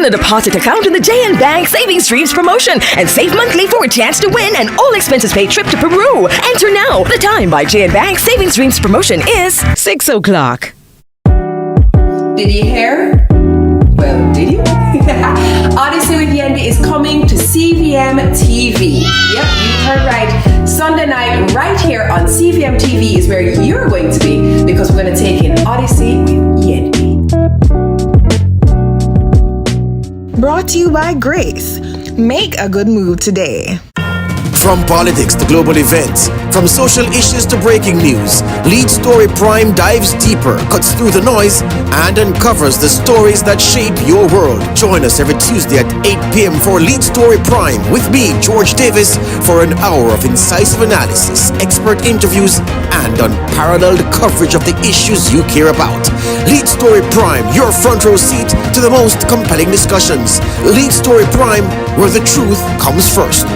Open a deposit account in the JN Bank Savings Streams promotion and save monthly for a chance to win an all-expenses paid trip to Peru. Enter now. The time by JN Bank Savings Streams promotion is 6 o'clock. Did you hear? Well, did you? Odyssey with Yendi is coming to CVM TV. Yep, you heard right. Sunday night, right here on CVM TV is where you're going to be, because we're going to take in Odyssey with Yendi. Brought to you by Grace. Make a good move today. From politics to global events, from social issues to breaking news, Lead Story Prime dives deeper, cuts through the noise, and uncovers the stories that shape your world. Join us every Tuesday at 8 p.m. for Lead Story Prime with me, George Davis, for an hour of incisive analysis, expert interviews, and unparalleled coverage of the issues you care about. Lead Story Prime, your front row seat to the most compelling discussions. Lead Story Prime, where the truth comes first.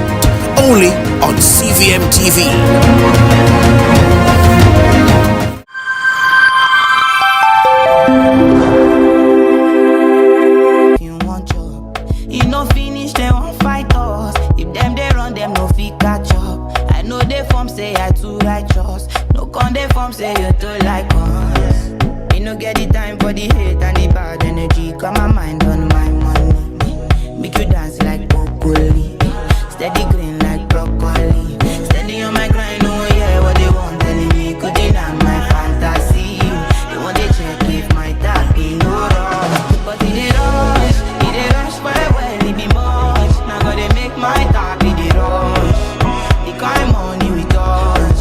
Only on CVM TV. You want job, you no finish, they won't fight us. If them they run, them no fit catch up. I know they form say I too righteous. No con they form say you too like us. You no get the time for the hate and the bad energy. Got my mind on my money. Make you dance like broccoli. Steady green like broccoli. Steady on my grind, oh yeah, what they want telling me. Could deny my fantasy. They want to check if my tap be no rush. But it rush well, it be much. Now gotta make my tap be the rush. The kind money we touch,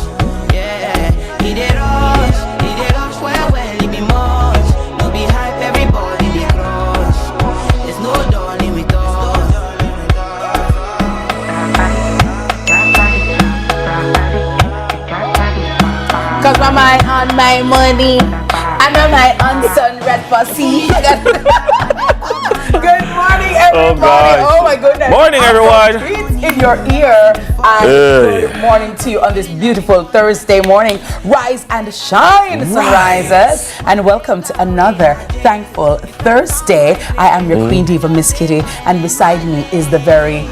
yeah. It rush well, it be much. No be hype, everybody they crush. There's no darling with us. Cause my mind on my money, and my mind on sun red pussy. Good morning, everybody. Oh my goodness. Morning, everyone. Treats in your ear. And good morning to you on this beautiful Thursday morning. Rise and shine, sunrises. And welcome to another thankful Thursday. I am your Queen Diva, Miss Kitty, and beside me is the very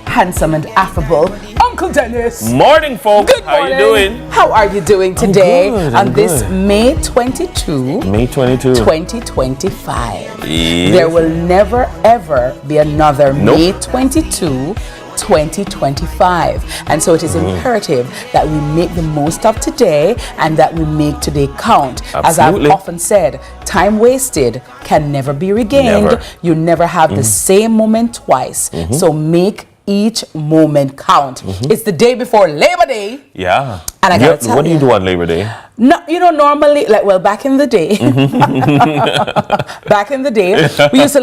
handsome and affable Uncle Dennis. Morning, folks. Good morning. How you doing? How are you doing today I'm on this May 22, May 22. 2025? Yes. There will never ever be another May 22, 2025. And so it is imperative that we make the most of today and that we make today count. Absolutely. As I've often said, time wasted can never be regained. Never. You never have the same moment twice. So make each moment count. It's the day before Labor Day. Yeah. And I gotta tell what do you do on Labor Day? No, normally, back in the day, back in the day, we used to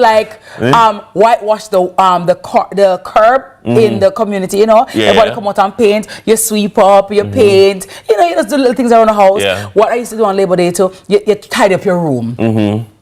whitewash the curb in the community. Everybody come out and paint. You sweep up, you paint. You just do little things around the house. Yeah. What I used to do on Labor Day too, you tidy up your room.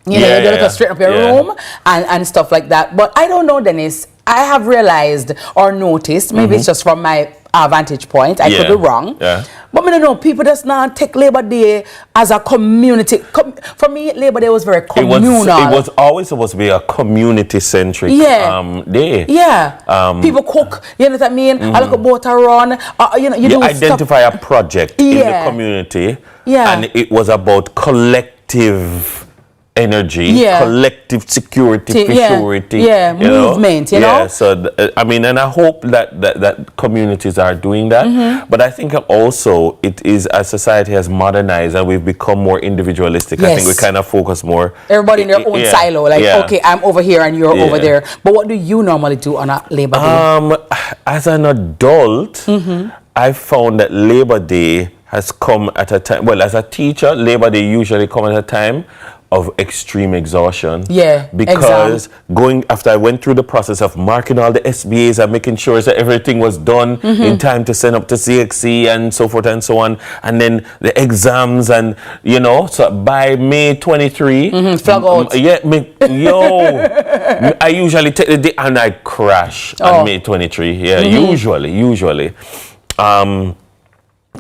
You gotta straighten up your room and stuff like that. But I don't know, Dennis. I have realized or noticed, maybe it's just from my vantage point, I could be wrong. Yeah. But I don't know, people just not take Labor Day as a community. For me, Labor Day was very communal. It was always supposed to be a community-centric day. Yeah. People cook, you know what I mean? I look at boat run. You do identify a project in the community. Yeah. And it was about collective energy, collective security, security, movement, you know. Yeah, so and I hope that communities are doing that. But I think also it is, as society has modernized and we've become more individualistic. I think we kind of focus more. Everybody in their own silo, okay, I'm over here and you're over there. But what do you normally do on a Labor Day? As an adult, I found that Labor Day has come at a time. Well, as a teacher, Labor Day usually come at a time of extreme exhaustion. Yeah, because after I went through the process of marking all the SBAs and making sure that everything was done in time to send up to CXC and so forth and so on, and then the exams and so by May 23, flag out. I usually take the day and I crash on May 23. Yeah, usually.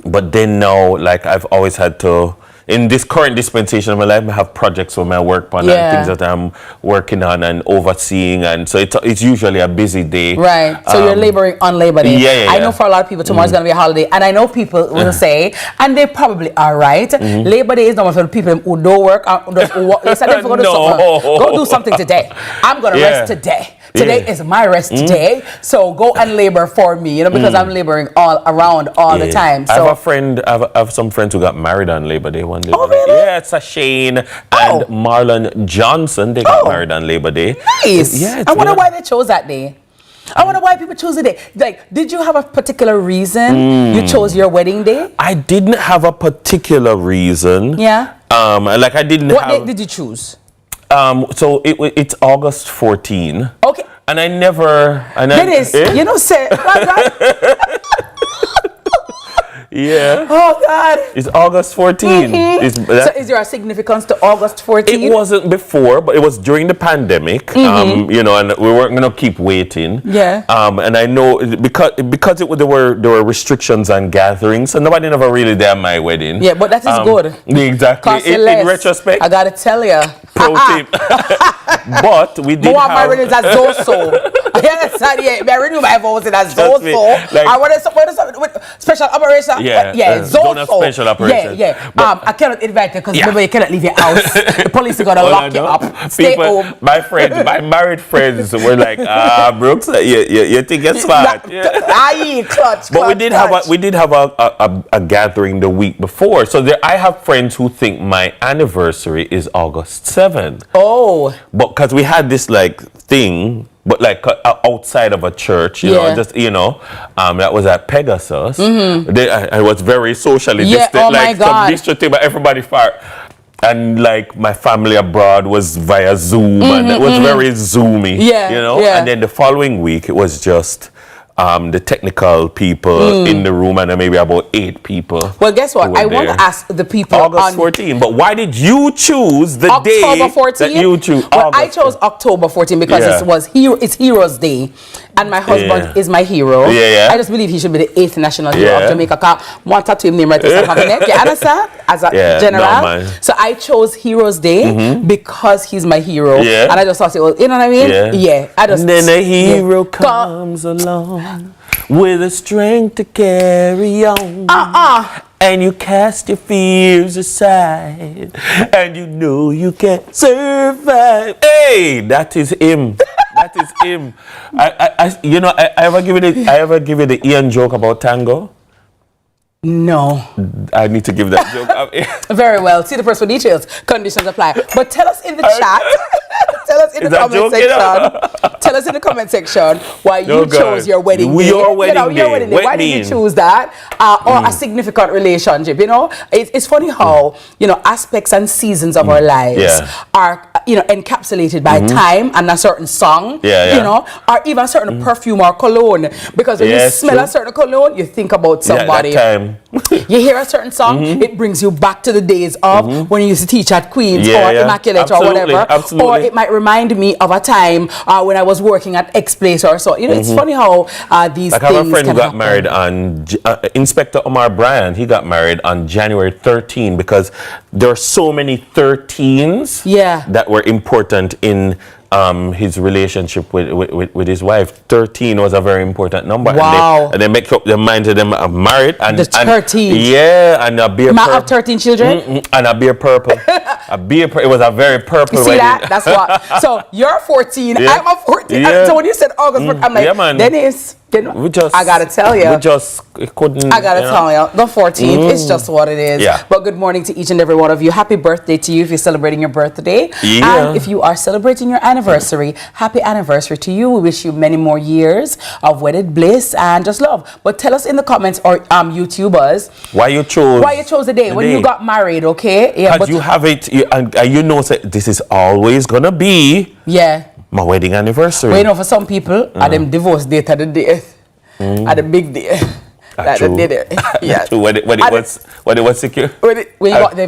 But then now, I've always had to in this current dispensation of my life, I have projects where I work on and things that I'm working on and overseeing, and so it's usually a busy day. Right. So you're laboring on Labor Day. Yeah. I know for a lot of people tomorrow's going to be a holiday, and I know people will say, and they probably are right. Labor Day is not for people who don't work. They said go do something today. I'm going to rest today. Today is my rest day, so go and labor for me, because I'm laboring all around all the time. So I have a friend, I have some friends who got married on Labor Day one day. Oh, really? Yeah, it's Shane and Marlon Johnson. They got married on Labor Day. Nice. Yeah, I wonder why they chose that day. I wonder why people choose the day. Like, did you have a particular reason you chose your wedding day? I didn't have a particular reason. Yeah. Like I didn't. What date did you choose? So it's August 14. Okay. And I never. Dennis, say. Yeah. Oh God. It's August 14. So is there a significance to August 14? It wasn't before, but it was during the pandemic. And we weren't gonna keep waiting. Yeah. And I know because there were restrictions on gatherings, so nobody never really did my wedding. Yeah, but that is good. Exactly. In retrospect, I gotta tell you. Pro tip. But we did have. My wedding is a Zoso. Yes, I renew my vows in a Zoso. I want something with special operation. Yeah, Zoso. Special operation. Yeah. I cannot invite you because remember you cannot leave your house. The police are gonna lock you up. Stay home. My friends, my married friends were like, Brooks, you think you're smart. Clutch. But we did have a gathering the week before. So I have friends who think my anniversary is August 7th. Oh. But because we had this thing, but outside of a church, that was at Pegasus. I was very socially distant, some district thing, but everybody far. And my family abroad was via Zoom, and it was very zoomy. And then the following week, it was just the technical people in the room, and maybe about 8 people. Well, guess what? I want to ask the people August 14. But why did you choose the October 14? That you choose? Well, I chose October 14 because it's Heroes Day, and my husband is my hero. I just believe he should be the 8th national hero of Jamaica. Want to him name right there, having it. You understand? As a general. So I chose Heroes Day because he's my hero, and I just thought it was, you know what I mean? I just. And then a hero comes along with the strength to carry on. And you cast your fears aside, and you know you can survive. Hey, that is him. That is him. I ever give you the Ian joke about tango? No. I need to give that joke. Very well. See the person for details. Conditions apply. But tell us in the chat. Tell us in the comment section. Tell us in the comment section why you chose your wedding day. Your wedding day. Why did you choose that? Or a significant relationship? It's funny how aspects and seasons of our lives are encapsulated by time and a certain song. Or even a certain perfume or cologne. Because when you smell a certain cologne, you think about somebody. That time. You hear a certain song, it brings you back to the days of when you used to teach at Queen's or Immaculate or whatever. Or it might remind me of a time when I was working at X Place or so. It's funny how these things can happen. I have a friend who got married on Inspector Omar Bryant. He got married on January 13 because there are so many 13s that were important in his relationship with his wife. 13 was a very important number. Wow. And they make up their mind to them married. And, the 13. And a beer purple. Have 13 children? And a beer purple. It was a very purple wedding. That? That's what. So you're 14. I'm a 14. So when you said August, I'm like, Dennis. I gotta tell you. We just couldn't. I gotta tell you. The 14th, it's just what it is. But good morning to each and every one of you. Happy birthday to you if you're celebrating your birthday. And if you are celebrating your anniversary, happy anniversary to you. We wish you many more years of wedded bliss and just love. But tell us in the comments or YouTubers why you chose the day when you got married, okay? But you have it, this is always gonna be my wedding anniversary. Well, for some people, them divorce date at the day, at the big day. that True. did it. Yes. True. When it was secure. When you got the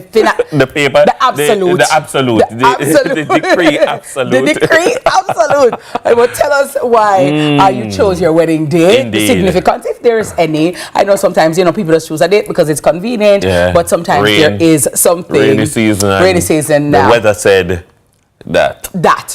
the paper. The absolute. The absolute. The decree absolute. The decree absolute. Well, tell us why you chose your wedding date. Indeed. The significance, if there is any. I know sometimes, people just choose a date because it's convenient, but sometimes there is something. Rainy season. Now. The weather said that.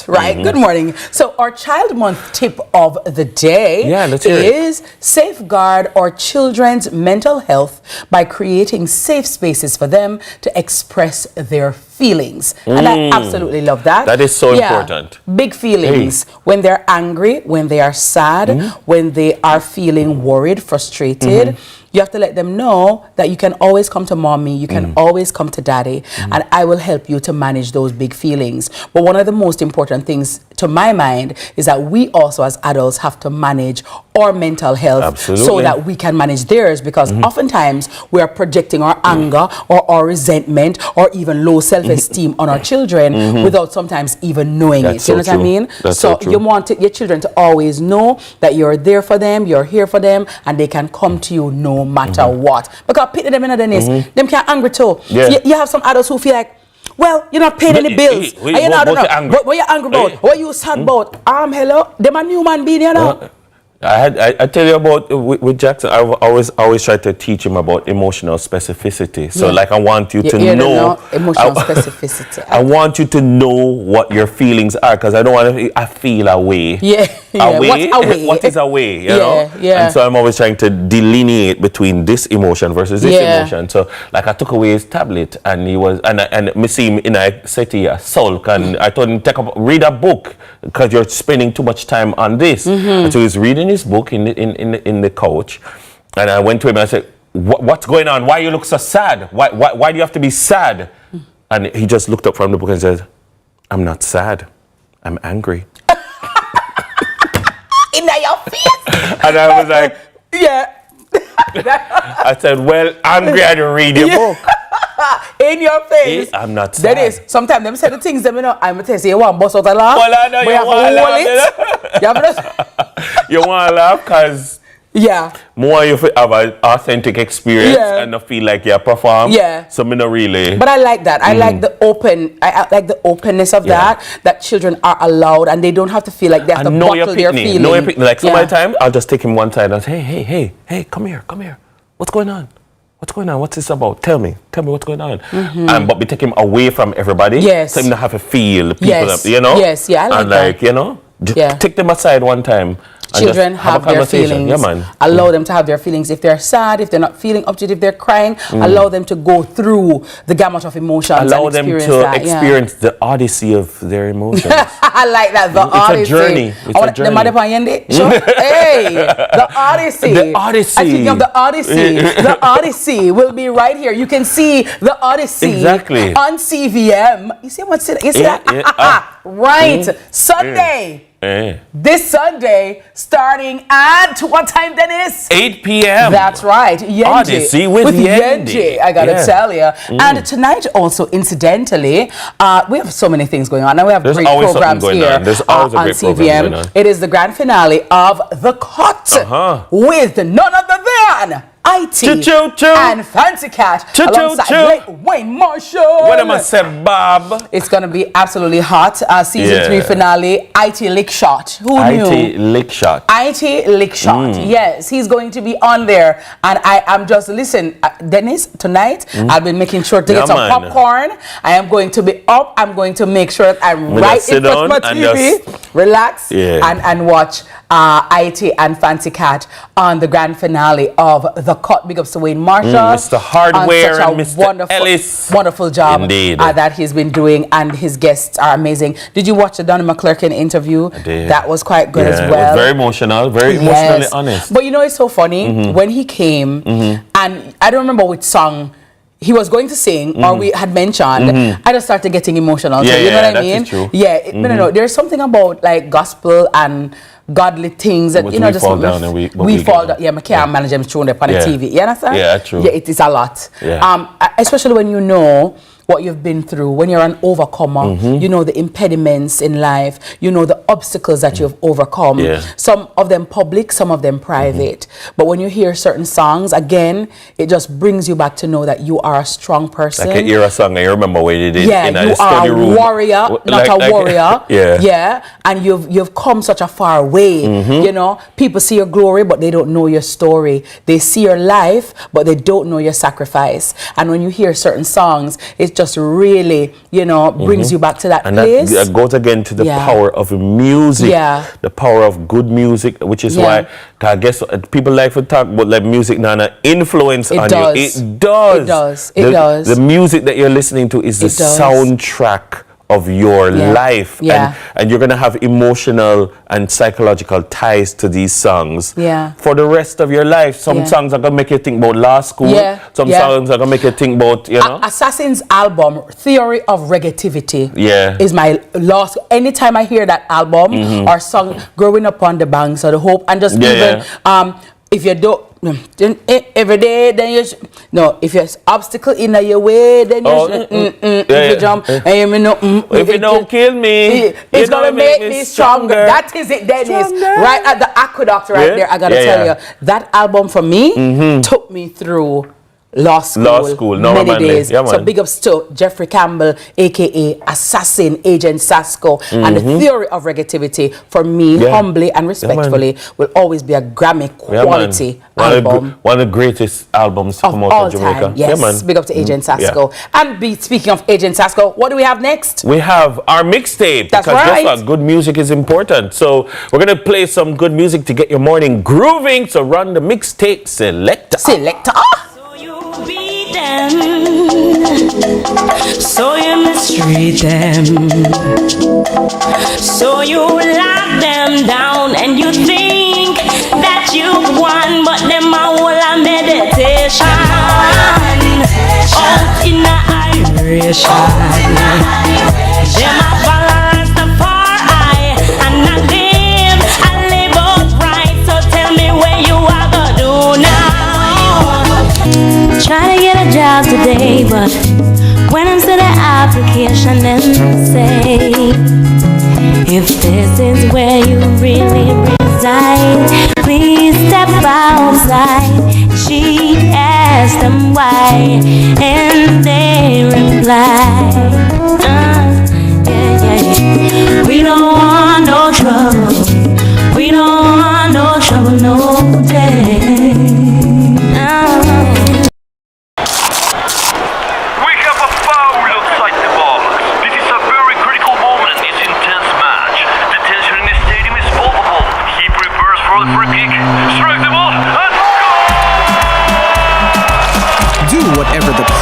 Right? Good morning. So our Child Month tip of the day is safeguard our children's mental health by creating safe spaces for them to express their feelings. And I absolutely love that. That is so important. Big feelings. When they're angry, when they are sad, when they are feeling worried, frustrated, you have to let them know that you can always come to mommy, you can always come to daddy, and I will help you to manage those big feelings. But one of the most important things, to my mind, is that we also as adults have to manage our mental health so that we can manage theirs, because oftentimes we are projecting our anger or our resentment or even low self-esteem on our children without sometimes even knowing it. You know what I mean? So you want your children to always know that you're there for them, you're here for them, and they can come to you no matter what. Because pity them in the them can't angry too. You have some adults who feel like, well, you're not paying any bills. What you're angry about? What you sad about? Hello? Them a human being, you know? I tell you about with Jackson. I always try to teach him about emotional specificity. So like I want you to know emotional specificity. I want you to know what your feelings are, because I don't want to. I feel away. Away. What is away? You know. And so I'm always trying to delineate between this emotion versus this emotion. So like I took away his tablet, and he was and me see him in a city a sulk, and I told him read a book because you're spending too much time on this. And so he's reading his book in the couch, and I went to him and I said, what's going on? Why you look so sad? Why do you have to be sad? And he just looked up from the book and said, I'm not sad, I'm angry. In your face. And I was like, I said, well, angry and read your book. In your face. I'm not sad. That is, sometimes them say the things them, I'm going to say, you want to bust out a laugh? Well, I know you want to laugh. You want to laugh because more you have an authentic experience and not feel like you perform. So me not really. But I like that. I like the openness of that children are allowed and they don't have to feel like they have to bottle their feelings. Like some of the time, I'll just take him one side and say, hey, come here. What's going on? What's this about? Tell me what's going on. But we take him away from everybody. So him not have to feel people, you know? I like that. Take them aside one time. Children have their feelings. Allow them to have their feelings. If they're sad, if they're not feeling up to it, if they're crying, allow them to go through the gamut of emotions. Allow them to experience the odyssey of their emotions. I like that. The odyssey. It's a journey. Hey, the odyssey. The odyssey. And speaking of the odyssey, the odyssey will be right here. You can see the odyssey on CVM. You see what's it? You see that? Right. Sunday. This Sunday, starting at what time, Dennis? 8 p.m. That's right. Yenji. Odyssey with Yenji. I gotta tell you. And tonight also, incidentally, we have so many things going on. Now we have great programs here There's always a great CVM. program going on. It is the grand finale of The Cut with none other than IT and Fancy Cat alongside Wayne Marshall. What am I say, Bob? It's gonna be absolutely hot. Season 3 finale. IT Lick Shot. Who knew? IT Lick Shot. IT Lick Shot. Yes, he's going to be on there, and I am just listen, Dennis. Tonight I'll be making sure to get some popcorn. I am going to be up. I'm going to make sure that I'm right in front of my TV, relax, and watch IT and Fancy Cat on the grand finale of The Cut. Big ups to Wayne Marshall, Mr. Hardware, and Mr. Ellis. Wonderful job that he's been doing, and his guests are amazing. Did you watch the Donnie McClurkin interview? I did. That was quite good as well. It was very emotional, very emotionally honest. But you know, it's so funny when he came, and I don't remember which song he was going to sing or we had mentioned, I just started getting emotional. So you know what I mean? True. No, there's something about like gospel and godly things that we fall down and we fall down. I can't manage them showing up on the TV. You understand? Yeah, true. Yeah, it is a lot. Yeah. Especially when you know what you've been through, when you're an overcomer, you know the impediments in life, you know the obstacles that you've overcome. Some of them public, some of them private. But when you hear certain songs, again, it just brings you back to know that you are a strong person. Like an era song, I remember when you did in you a study are a room. warrior, not a warrior. Yeah. And you've come such a far way. You know, people see your glory, but they don't know your story. They see your life, but they don't know your sacrifice. And when you hear certain songs, it just really, you know, brings you back to that place. And that goes again to the power of music. The power of good music, which is why I guess people like to talk about like music now, influence on you. It does. The music that you're listening to is the soundtrack of your life, and you're gonna have emotional and psychological ties to these songs for the rest of your life. Some songs are gonna make you think about law school. Some songs are gonna make you think about, you know. Assassin's album, Theory of Reggativity, is my last. Anytime I hear that album or song, Growing Up on the Banks of the Hope, and just even if you don't. Every day, then you if there's obstacle in your way, then you if you jump and if you don't kill me, it's gonna make me stronger. That is it, Dennis. Right at the aqueduct right there. I gotta tell you, that album for me took me through law school many days. So big ups to Jeffrey Campbell, aka Assassin, Agent Sasco, and the Theory of Reggativity for me, humbly and respectfully, will always be a Grammy quality album. One of the greatest albums to come out of Jamaica. Time. Yes, big up to Agent Sasco. And speaking of Agent Sasco, what do we have next? We have our mixtape. That's because right. Guess what? Good music is important. So we're gonna play some good music to get your morning grooving. So run the mixtape selector. Beat them, so you mistreat them, so you lock them down, and you think that you won, but them a whole a meditation, out in a iration, them a balance the far eye, and I live outright. So tell me where you are gonna do now. Try to get a job today, but when I see the application and say, if this is where you really reside, please step outside. She asked them why, and they reply, we don't want no trouble. We don't want no trouble, no day.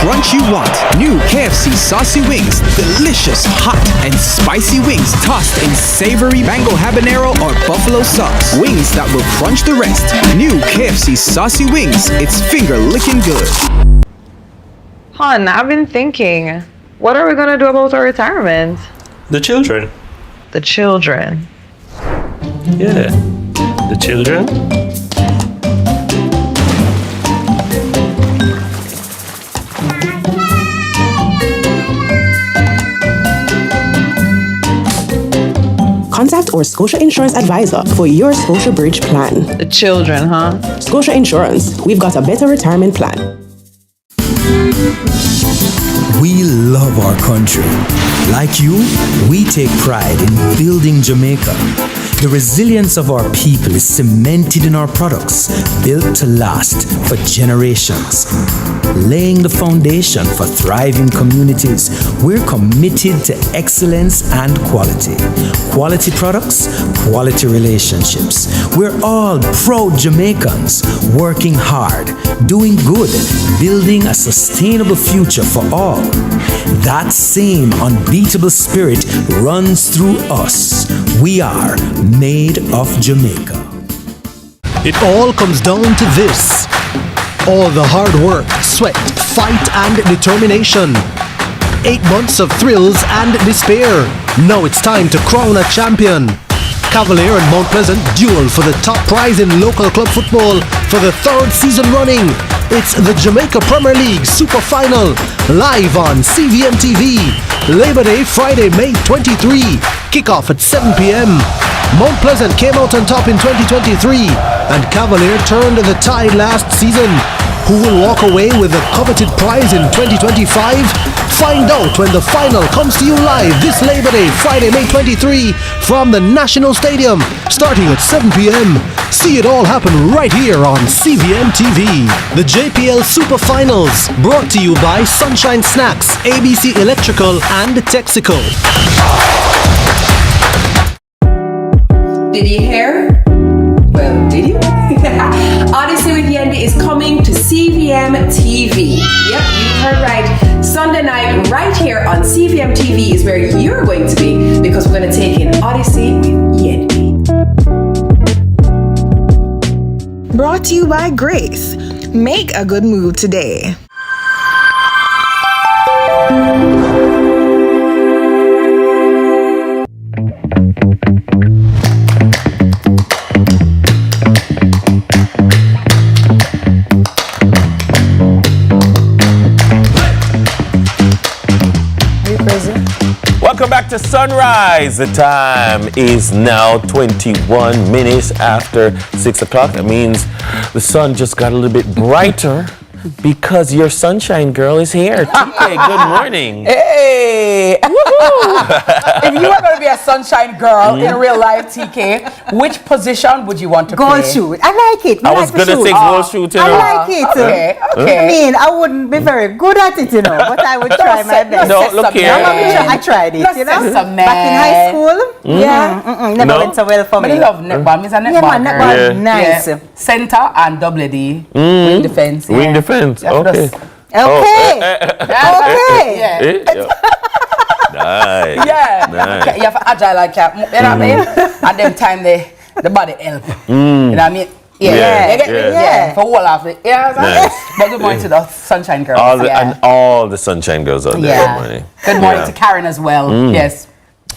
Crunch you want. New KFC saucy wings. Delicious, hot, and spicy wings tossed in savory mango habanero or buffalo sauce. Wings that will crunch the rest. New KFC saucy wings. It's finger-licking good. Hon, I've been thinking, what are we gonna do about our retirement? The children. The children. Yeah, the children. Contact our Scotia Insurance advisor for your Scotia Bridge plan. The children, huh? Scotia Insurance, we've got a better retirement plan. We love our country. Like you, we take pride in building Jamaica. The resilience of our people is cemented in our products, built to last for generations. Laying the foundation for thriving communities, we're committed to excellence and quality. Quality products, quality relationships. We're all proud Jamaicans, working hard, doing good, building a sustainable future for all. That same unbeatable spirit runs through us. We are made of Jamaica. It all comes down to this. All the hard work, sweat, fight, and determination. 8 months of thrills and despair. Now it's time to crown a champion. Cavalier and Mount Pleasant duel for the top prize in local club football for the 3rd season running. It's the Jamaica Premier League Super Final, live on CVM TV. Labor Day, Friday, May 23. Kickoff at 7 p.m. Mount Pleasant came out on top in 2023, and Cavalier turned the tide last season. Who will walk away with the coveted prize in 2025? Find out when the final comes to you live this Labor Day, Friday, May 23, from the National Stadium, starting at 7 p.m. See it all happen right here on CVM TV. The JPL Super Finals, brought to you by Sunshine Snacks, ABC Electrical, and Texaco. Did you hear? Well, did you? Odyssey with Yendi is coming to CVM TV. Yep, you heard right. Sunday night, right here on CVM TV is where you're going to be, because we're going to take in Odyssey with Yendi. Brought to you by Grace. Make a good move today. Welcome back to Sunrise. The time is now 21 minutes after 6 o'clock. That means the sun just got a little bit brighter because your sunshine girl is here. TK, good morning. Hey! If you are going to be a sunshine girl in real life, TK, which position would you want to play? Goal shoot. I like it. I was going to say goal shoot. I like it. Okay. I mean, I wouldn't be very good at it, you know, but I would try my best. No, look here. I tried it, you know. Back in high school, never went so well for me. I love netball. Means a netball. Netball, nice. Yeah. Center and double D. Wing defense. Yeah. Wing defense. Okay. Okay. Nice. Yeah. Nice. You have agile like that. You know what I mean? And then time the body help. You know what I mean? Yeah. For all of it. Yeah. Nice. But good morning to the sunshine girls. And all the sunshine girls out there. Good morning. Good morning to Karen as well. Yes.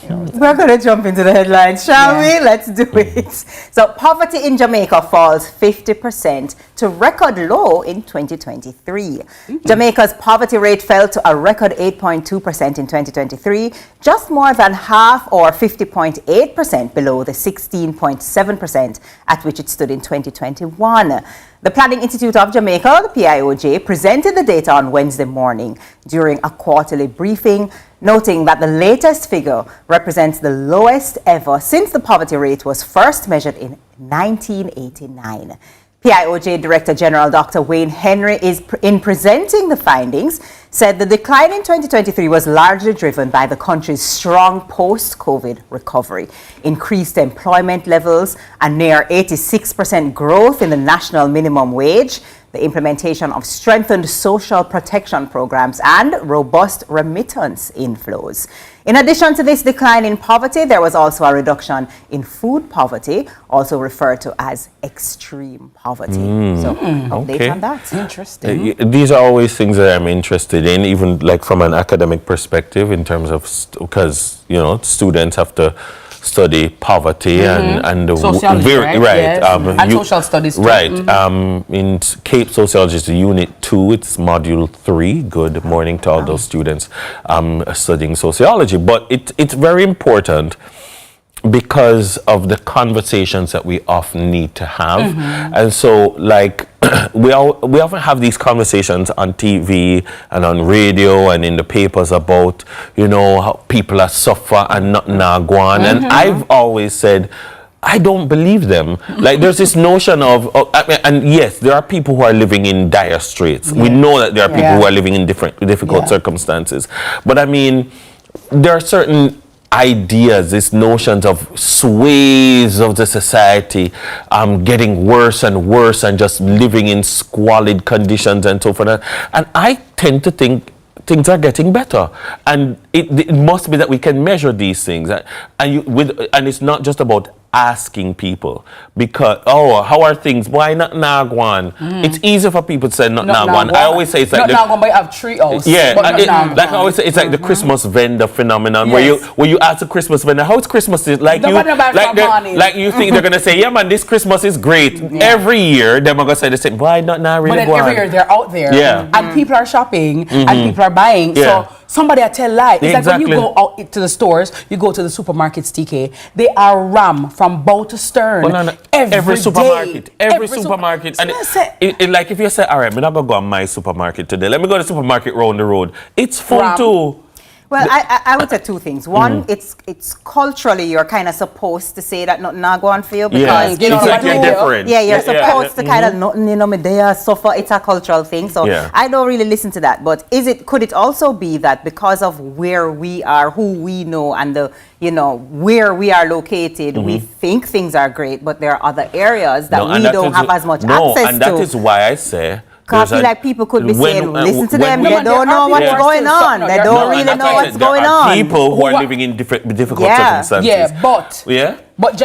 We're going to jump into the headlines, shall we? Let's do it. So, poverty in Jamaica falls 50% to record low in 2023. Jamaica's poverty rate fell to a record 8.2% in 2023, just more than half, or 50.8%, below the 16.7% at which it stood in 2021. The Planning Institute of Jamaica, the PIOJ, presented the data on Wednesday morning during a quarterly briefing, noting that the latest figure represents the lowest ever since the poverty rate was first measured in 1989. PIOJ Director General Dr. Wayne Henry in presenting the findings, said the decline in 2023 was largely driven by the country's strong post-COVID recovery, increased employment levels, a near 86% growth in the national minimum wage, the implementation of strengthened social protection programs, and robust remittance inflows. In addition to this decline in poverty, there was also a reduction in food poverty, also referred to as extreme poverty. So, update on that. Interesting. These are always things that I'm interested in, even like from an academic perspective, in terms of, because, you know, students have to study poverty and sociology, right? Yes. And social studies too. Right. In Cape Sociologist Unit 2, it's Module 3. Good morning to all those students studying sociology. But it's very important because of the conversations that we often need to have. And so, like, we often have these conversations on TV and on radio and in the papers about, you know, how people are suffer and nothing go on. And I've always said, I don't believe them. Like, there's this notion of, and yes, there are people who are living in dire straits. We know that there are people who are living in difficult circumstances. But I mean, there are certain ideas, these notions of sways of the society getting worse and worse and just living in squalid conditions and so forth. And I tend to think things are getting better, and it must be that we can measure these things, and it's not just about asking people because how are things? Why not Nagwan? It's easy for people to say not Nagwan. I always say it's like Nagwan, but you have treehouse. Yeah, like I always say, it's like the Christmas vendor phenomenon where you ask a Christmas vendor, how's Christmas? Like you think they're gonna say, yeah man, this Christmas is great. Every year they're gonna say the same. Why not now? Really, but then every year they're out there, and people are shopping and people are buying. So somebody I tell lie. It's like when you go out to the stores, you go to the supermarkets, TK, they are ram from bow to stern. Every supermarket. And like if you say, all right, I'm not going to go on my supermarket today. Let me go to the supermarket round the road. It's full too. Well, I would say two things. One, it's culturally you're kind of supposed to say that not Nagwan feel because you're different. Yeah, you're supposed to kind of not me suffer. It's a cultural thing, so I don't really listen to that. But could it also be that because of where we are, who we know, and the where we are located, we think things are great, but there are other areas that we don't have as much access to. And that is why I say. I feel like people could be saying, listen to them, they don't know what's going on. They don't really know what's going on. People who are living in difficult circumstances. Yeah, but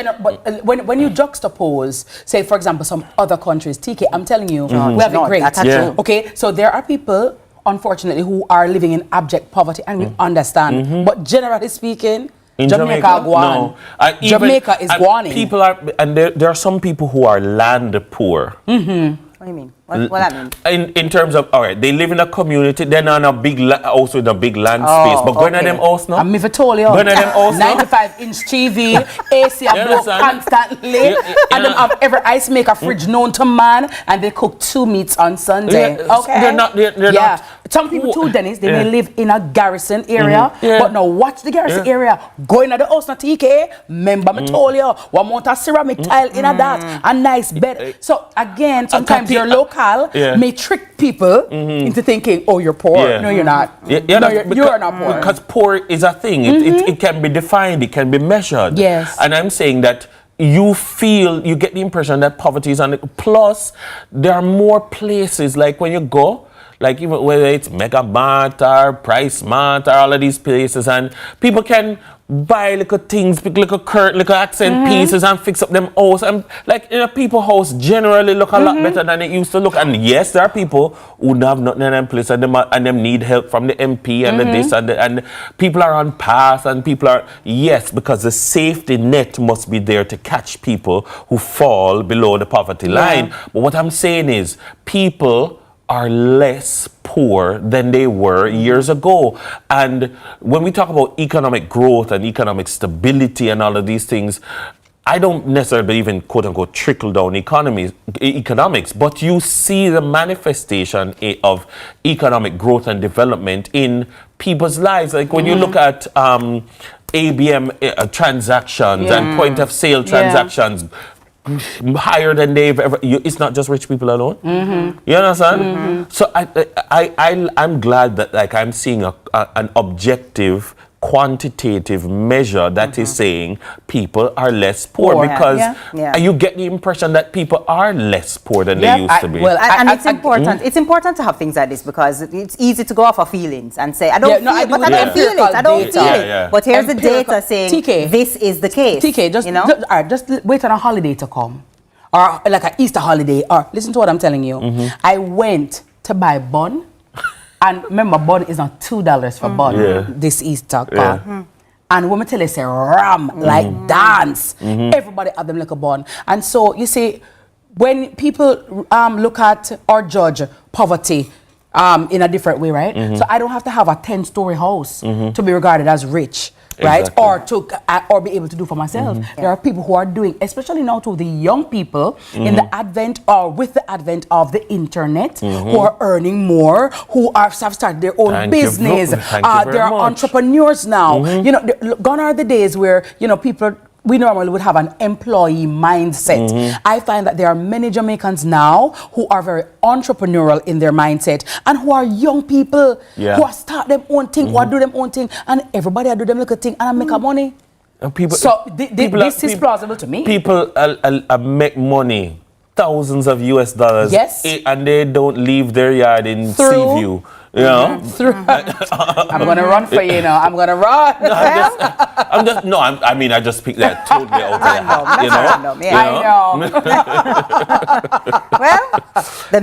when you juxtapose, say for example, some other countries, TK, I'm telling you, we have it great. Okay, so there are people, unfortunately, who are living in abject poverty, and we understand. But generally speaking, Jamaica is guaning. People are, and there are some people who are land poor. What do you mean? What that mean? In terms of, all right, they live in a community, they're not in a big, also in a big land space, but going to them house now. I'm told you. Going to them house 95-inch TV, AC blow constantly, and them have every ice maker fridge known to man, and they cook 2 meats on Sunday. Okay. They're not. Some people too, Dennis, they may live in a garrison area, but now watch the garrison area. Going to the house, not TK, remember me told you, one more ceramic tile in a that, a nice bed. So again, sometimes your local may trick people into thinking, oh, you're poor. No, you're not. You're not poor. Because poor is a thing. It can be defined. It can be measured. Yes. And I'm saying that you get the impression that poverty is on it. Plus, there are more places, like when you go, like even whether it's Mega Mart or Price Mart or all of these places, and people can buy little things, little curtain, little accent pieces, and fix up them house. And like people's house generally look a lot better than it used to look. And yes, there are people who have nothing in them place and them need help from the MP and the this and people are on pass and people are because the safety net must be there to catch people who fall below the poverty line. But what I'm saying is people are less poor than they were years ago. And when we talk about economic growth and economic stability and all of these things, I don't necessarily believe in quote-unquote trickle-down economics, but you see the manifestation of economic growth and development in people's lives. Like when you look at ABM transactions and point-of-sale transactions, higher than they've ever. It's not just rich people alone. You understand? So I'm glad that I'm seeing an objective, quantitative measure that is saying people are less poor because you get the impression that people are less poor than they used to be. Well, and it's important. It's important to have things like this because it's easy to go off of feelings and say I don't feel it, but I don't feel it. I don't feel it. But here's the data saying this is the case. TK, just wait on a holiday to come, or like an Easter holiday, or listen to what I'm telling you. I went to buy bun. And remember, bun is not $2 for bun this Easter. And when we tell you, say ram, like dance, everybody have them like a bun. And so, you see, when people look at or judge poverty in a different way, right? So I don't have to have a 10-story house to be regarded as rich. Right, or be able to do for myself. There are people who are doing, especially now to the young people, in the advent or with the advent of the internet, who are earning more, who have started their own business. There are entrepreneurs now. You know, gone are the days where people. We normally would have an employee mindset. I find that there are many Jamaicans now who are very entrepreneurial in their mindset and who are young people who are start their own thing, who are do their own thing, and everybody do them little thing and make a money. And people, this is plausible to me. People make money, thousands of US dollars, and they don't leave their yard in Seaview. You know? I'm going to run for you now. I'm going to run. I just picked that totally out of the hat. Well, the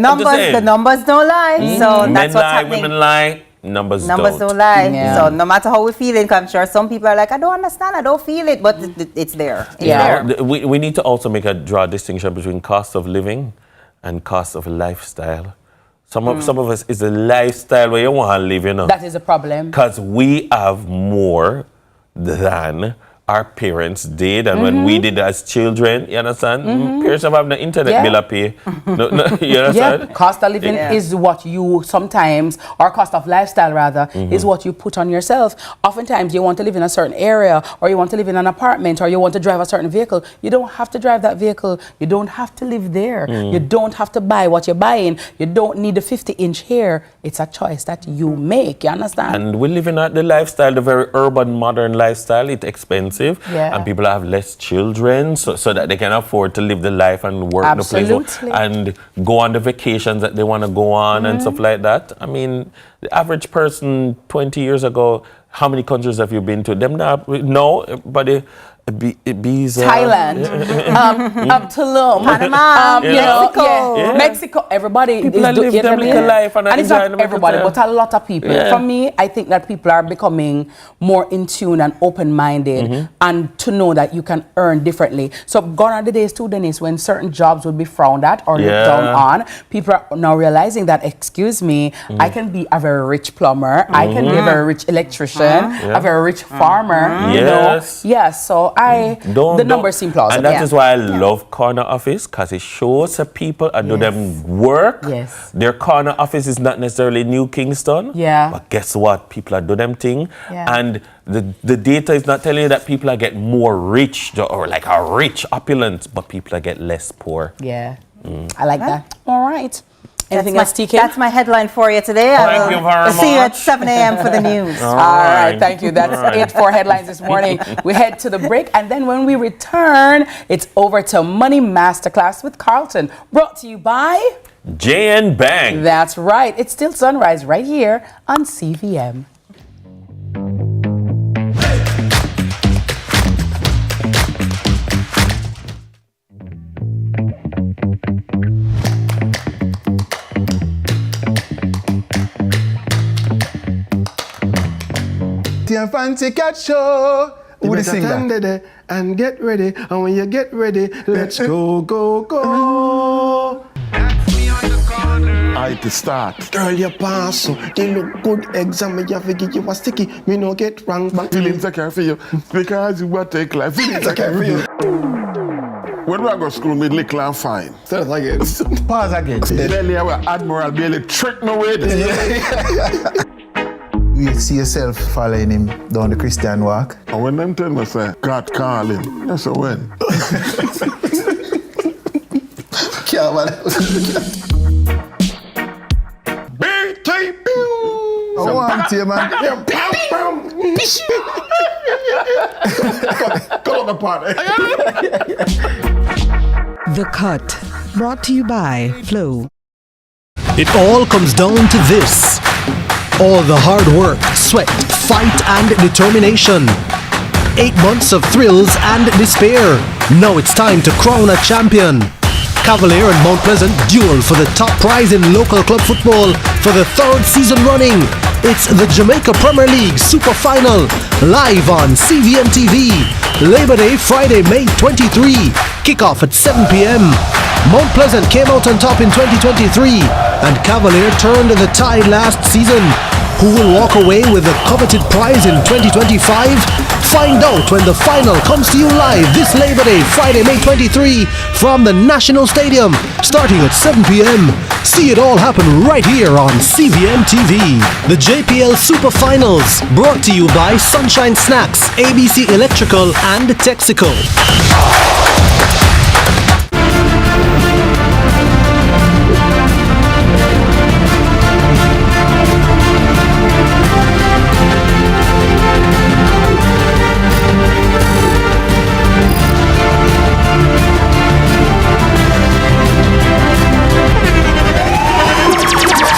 numbers don't lie. So that's what's happening. Women lie. Numbers don't lie. Yeah. So no matter how we feel it, I'm sure some people are like, I don't understand, I don't feel it, but it's there. It's there. We need to also draw a distinction between cost of living and cost of lifestyle. Some of us is a lifestyle where you want to live, you know. That is a problem. Because we have more than our parents did, and when we did as children, you understand? Parents have the internet bill to pay. You understand? Yeah. Cost of living is what you sometimes, or cost of lifestyle rather, is what you put on yourself. Oftentimes you want to live in a certain area, or you want to live in an apartment, or you want to drive a certain vehicle. You don't have to drive that vehicle. You don't have to live there. You don't have to buy what you're buying. You don't need a 50-inch hair. It's a choice that you make. You understand? And we're living at the lifestyle, the very urban, modern lifestyle. It's expensive. And people have less children so that they can afford to live the life and work the place and go on the vacations that they want to go on and stuff like that. I mean, the average person 20 years ago, how many countries have you been to? But Thailand, Tulum, Panama, Mexico. Everybody people is live their life and it's not everybody, but a lot of people. For me, I think that people are becoming more in tune and open-minded, and to know that you can earn differently. So gone are the days too, Dennis, when certain jobs would be frowned at or looked down on. People are now realizing that, excuse me, I can be a very rich plumber, I can be a very rich electrician, a very rich farmer. You know? Yes. So the numbers seem plausible. And that is why I love corner office, because it shows that people are do them work. Yes. Their corner office is not necessarily New Kingston. Yeah. But guess what? People are do them thing. And the data is not telling you that people are get more rich or like a rich opulent, but people are get less poor. Yeah. I like that. All right. Anything else, TK? That's my headline for you today. Thank you very much. See you at 7 a.m. for the news. All right, thank you. That's it for headlines this morning. We head to the break, and then when we return, it's over to Money Masterclass with Carlton, brought to you by J&B. That's right. It's still sunrise right here on CVM. Fancy cat show. Who sing that? And get ready. And when you get ready, let's go, go, go. I to start. Girl, you pass so they look good. Exam me have to give you a sticky. Me no get wrong, but feelings I care for you because you will take life. Feelings I care for you. When we go to school, me little and fine. Say that again. Pause again. Earlier, Admiral Bailey tricked me with it. You see yourself following him down the Christian walk? And when them tell me, say, God calling, that's a when. I want you, man. Go on the party. The Cut, brought to you by Flow. It all comes down to this. All the hard work, sweat, fight and determination. 8 months of thrills and despair. Now it's time to crown a champion. Cavalier and Mount Pleasant duel for the top prize in local club football for the 3rd season running. It's the Jamaica Premier League Super Final, live on CVM TV. Labor Day, Friday, May 23. Kickoff at 7 p.m. Mount Pleasant came out on top in 2023, and Cavalier turned the tide last season. Who will walk away with the coveted prize in 2025? Find out when the final comes to you live this Labor Day, Friday, May 23, from the National Stadium, starting at 7 p.m. See it all happen right here on CVM TV. The JPL Super Finals, brought to you by Sunshine Snacks, ABC Electrical, and Texaco.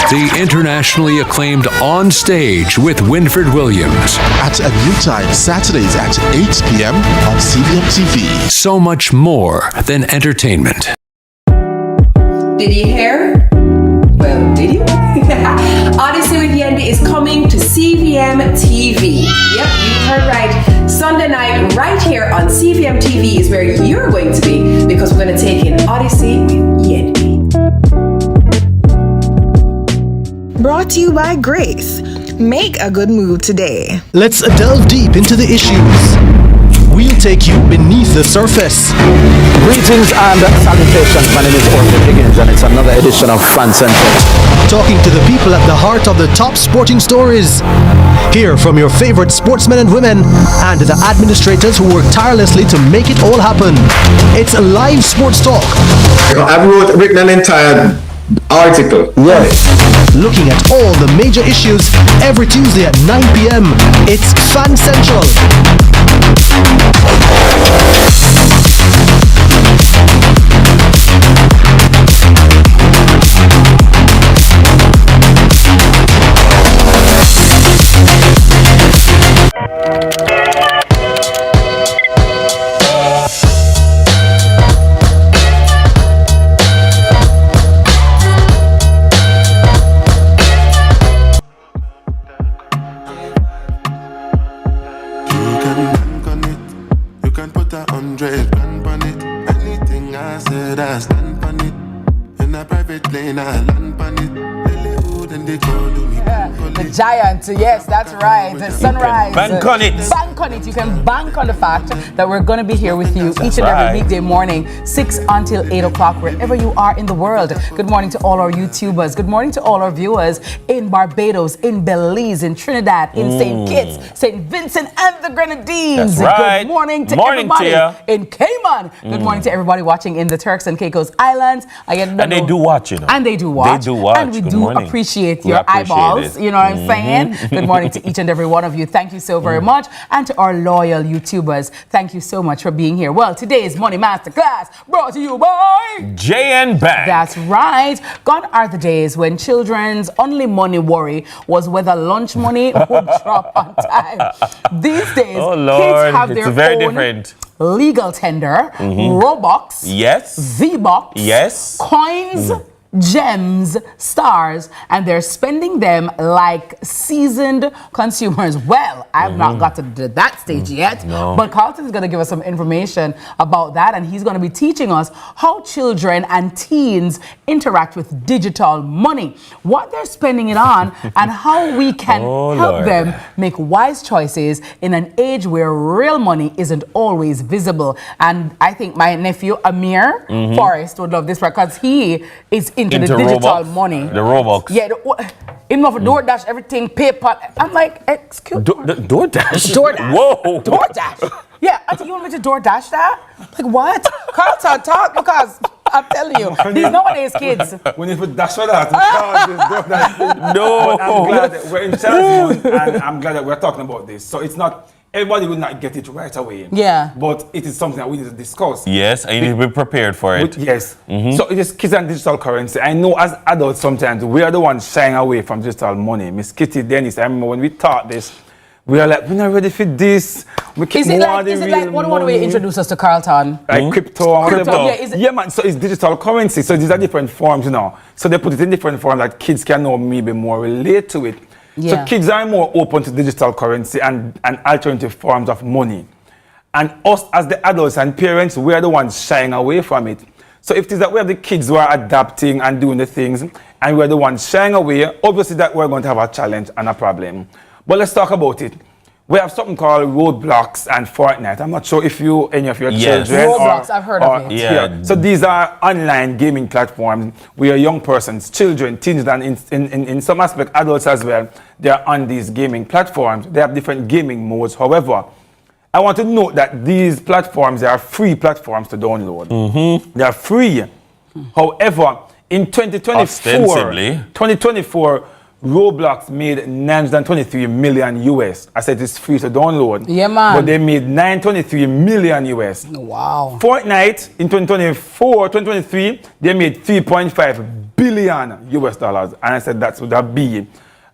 The internationally acclaimed On Stage with Winford Williams. At a new time, Saturdays at 8 p.m. on CVM TV. So much more than entertainment. Did you hear? Well, did you? Odyssey with Yendi is coming to CVM TV. Yep, you heard right. Sunday night, right here on CVM TV is where you're going to be, because we're going to take in Odyssey with Yendi. Brought to you by Grace. Make a good move today. Let's delve deep into the issues. We'll take you beneath the surface. Greetings and salutations. My name is Orson Higgins, and it's another edition of Fan Central. Talking to the people at the heart of the top sporting stories. Hear from your favorite sportsmen and women and the administrators who work tirelessly to make it all happen. It's live sports talk. I've written an entire article. Yes. Looking at all the major issues every Tuesday at 9 p.m. It's Fan Central. The giant, yes, that's right. The sunrise. Bank on it. Bank on it. You can bank on the fact that we're going to be here with you each and every weekday morning, 6 until 8 o'clock, wherever you are in the world. Good morning to all our YouTubers. Good morning to all our viewers in Barbados, in Belize, in Trinidad, in St. Kitts, St. Vincent and the Grenadines. That's right. Good morning to everybody in Cayman. Good morning to everybody watching in the Turks and Caicos Islands. And they do watch, you know. And they do watch. They do watch. And we Good do morning. appreciate your eyeballs. You know what I'm saying? Good morning to each and every one of you. Thank you so very much. And to our loyal YouTubers, thank you so much for being here. Well, today's Money Masterclass brought to you by JN Bank. That's right. Gone are the days when children's only money worry was whether lunch money would drop on time. These days, kids have their own legal tender, Robux, V-Bucks, coins, gems, stars, and they're spending them like seasoned consumers. Well, I've not got to that stage yet, but Carlton is going to give us some information about that, and he's going to be teaching us how children and teens interact with digital money, what they're spending it on, and how we can help them make wise choices in an age where real money isn't always visible. And I think my nephew Amir Forrest would love this because he is into the digital Robux, money. The Robux. Yeah, him of DoorDash, everything, PayPal. I'm like, excuse me. DoorDash? DoorDash. Whoa. DoorDash. Yeah, I think you want me to DoorDash that? Like, what? Carlton, talk, because I'm telling you, these nowadays kids. When you put dash for that, no. But I'm glad that we're in Chelsea, and I'm glad that we're talking about this. So it's not, everybody will not get it right away. Yeah. But it is something that we need to discuss. Yes, and you need to be prepared for it. Yes. So it is kids and digital currency. I know as adults sometimes we are the ones shying away from digital money. Miss Kitty, Dennis, I remember when we taught this, we are like, we're not ready for this. We keep Is it like what way you introduce us to Carlton? Like crypto or Crypto, whatever. Yeah, man, so it's digital currency. So these are different forms, you know. So they put it in different forms that kids can now maybe more relate to it. Yeah. So kids are more open to digital currency and alternative forms of money. And us as the adults and parents, we're the ones shying away from it. So if it is that we have the kids who are adapting and doing the things, and we're the ones shying away, obviously that we're going to have a challenge and a problem. But let's talk about it. We have something called Roblox and Fortnite. I'm not sure if any of your children Roblox, I've heard of it. Yeah. So these are online gaming platforms where young persons, children, teens, and in some aspect adults as well, they are on these gaming platforms. They have different gaming modes. However, I want to note that these platforms, they are free platforms to download. They are free. However, in 2024, Roblox made $923 million US. I said it's free to download. Yeah, man. But they made $923 million US. Wow. Fortnite in 2023, they made $3.5 billion US dollars. And I said that's what that be. And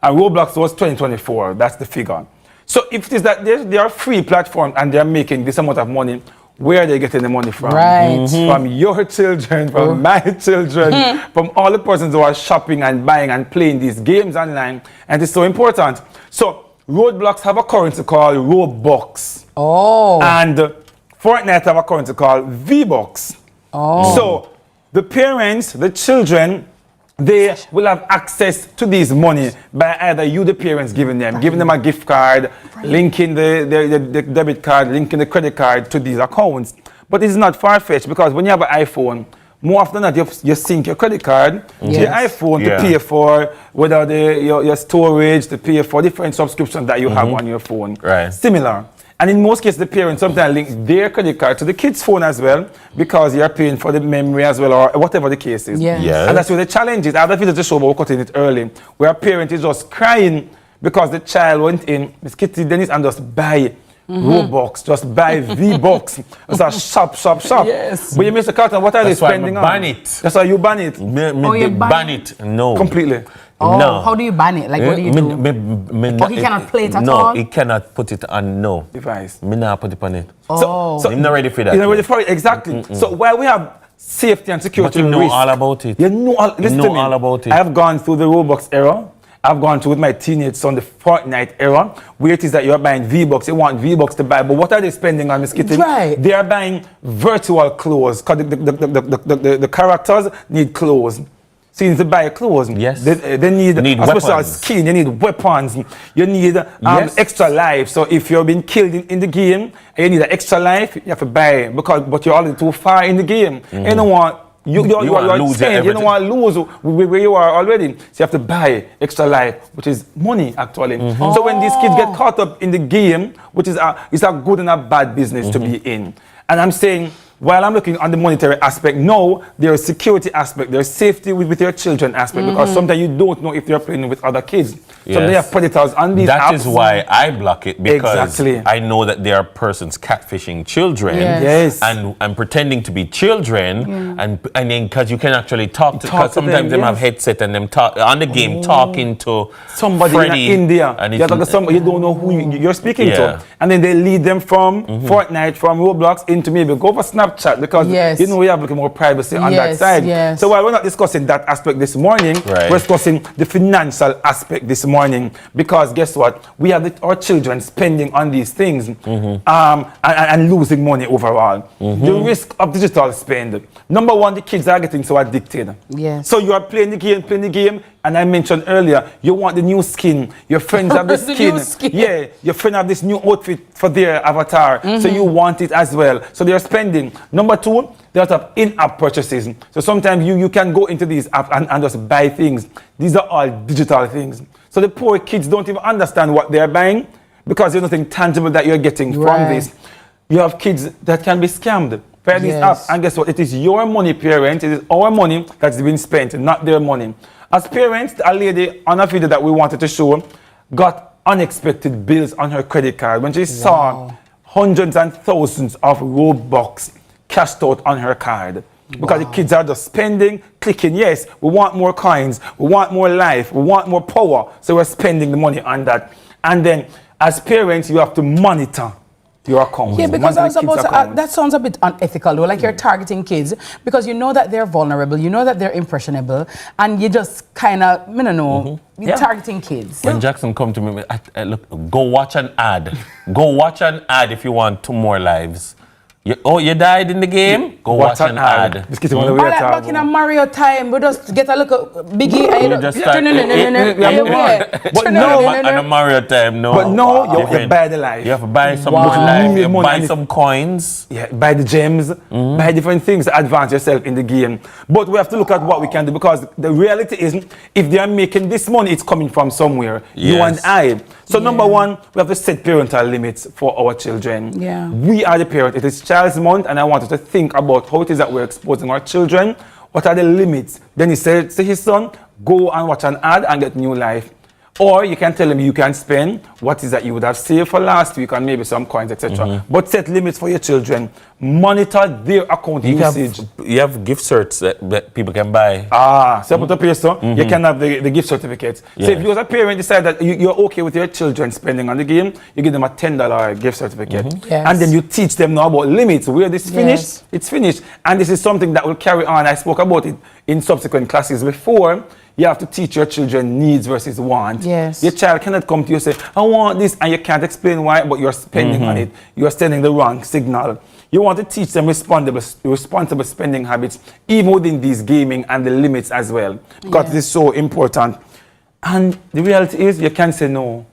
Roblox was 2024. That's the figure. So if it is that they are free platforms and they're making this amount of money, where are they getting the money from? Right. From your children, from my children, from all the persons who are shopping and buying and playing these games online. And it's so important. So Roblox have a currency called Robux. Oh. And Fortnite have a currency called V-Bucks. Oh. So the parents, the children, they will have access to this money by either you, the parents, giving them a gift card, linking the debit card, linking the credit card to these accounts. But it's not far-fetched because when you have an iPhone, more often than not, you sync your credit card to your iPhone to pay for whether your storage, to pay for different subscriptions that you have on your phone. Right. Similar. And in most cases, the parents sometimes link their credit card to the kid's phone as well because you're paying for the memory as well or whatever the case is. Yeah. Yes. And that's where the challenge is. I have a video to show, but we're cutting it early, where a parent is just crying because the child went in, Miss Kitty Dennis, and just buy Robux, just buy V-Bucks. It's a shop. Yes. But you Mr. Carlton, what are they spending on? Ban it. That's why you ban it. You ban it. No. Completely. Oh, No. how do you ban it? Like, what do you do? Or he cannot play it at all? No, he cannot put it on no device. Me not put it on it. Oh. So I'm not ready for that. You're not ready for it, exactly. So while we have safety and security But you know risk, all about it. You know all about it. I have gone through the Robux era. I've gone through with my teenage son the Fortnite era, where it is that you're buying V-Bucks. You want V-Bucks to buy, but what are they spending on, Miss Kitty? Right. They are buying virtual clothes because the characters need clothes. So you need to buy clothes. Yes. They need a special skin. You need weapons. You need extra life. So if you've been killed in the game and you need an extra life, you have to buy but you're already too far in the game. You don't want you don't want to lose where you are already. So you have to buy extra life, which is money actually. So when these kids get caught up in the game, which is it's a good and a bad business to be in. And I'm saying, while I'm looking on the monetary aspect, no, there's security aspect, there's safety with your children aspect, because sometimes you don't know if they're playing with other kids. So they have predators on these apps. That is why I block it, because I know that there are persons catfishing children and pretending to be children, and then because you can actually talk to, because sometimes them have headset and them talk on the game talking to somebody Freddy, in India. and You're talking to somebody, you don't know who you're speaking to, and then they lead them from Fortnite, from Roblox into maybe go for Snapchat, because you know we have more privacy on that side. So while we're not discussing that aspect this morning, we're discussing the financial aspect this morning, because guess what? We have our children spending on these things and losing money overall. The risk of digital spend. Number one, the kids are getting so addicted. So you are playing the game, and I mentioned earlier, you want the new skin. Your friends have the skin. Yeah, your friend have this new outfit for their avatar. So you want it as well. So they're spending. Number two, they have in-app purchases. So sometimes you can go into these apps and just buy things. These are all digital things. So the poor kids don't even understand what they're buying, because there's nothing tangible that you're getting from this. You have kids that can be scammed by these apps. And guess what? It is your money, parents. It is our money that's been spent, not their money. As parents, a lady on a video that we wanted to show got unexpected bills on her credit card when she saw hundreds and thousands of Robux cashed out on her card. Because the kids are just spending, clicking, yes, we want more coins, we want more life, we want more power, so we're spending the money on that. And then, as parents, you have to monitor your account. Yeah, because I was about to, that sounds a bit unethical though, like you're targeting kids, because you know that they're vulnerable, you know that they're impressionable, and you just kind of, I don't know, you're targeting kids. When Jackson come to me, look, go watch an ad. Go watch an ad if you want 2 more lives. You died in the game? Go watch an ad. Or like back in a Mario time, we just get a look biggie and you just start... But no, on a Mario time, no. But no, you have to buy the life. You have to buy some more life. You buy some coins. Yeah, buy the gems, buy different things to advance yourself in the game. But we have to look at what we can do, because the reality is, if they are making this money, it's coming from somewhere. You and I. So number one, we have to set parental limits for our children. We are the parent. It is Child's Month, and I wanted to think about how it is that we're exposing our children. What are the limits? Then he said to his son, go and watch an ad and get new life. Or you can tell them you can spend what is that you would have saved for last week and maybe some coins, etc. But set limits for your children. Monitor their account usage. You have gift certs that people can buy. So put up here, so you can have the gift certificates. So if you as a parent decide that you're okay with your children spending on the game, you give them a $10 gift certificate. And then you teach them now about limits. Where this finished, it's finished. And this is something that will carry on. I spoke about it in subsequent classes before. You have to teach your children needs versus want. Yes. Your child cannot come to you and say, I want this, and you can't explain why, but you're spending on it. You are sending the wrong signal. You want to teach them responsible spending habits, even within these gaming and the limits as well, because it is so important. And the reality is, you can't say no.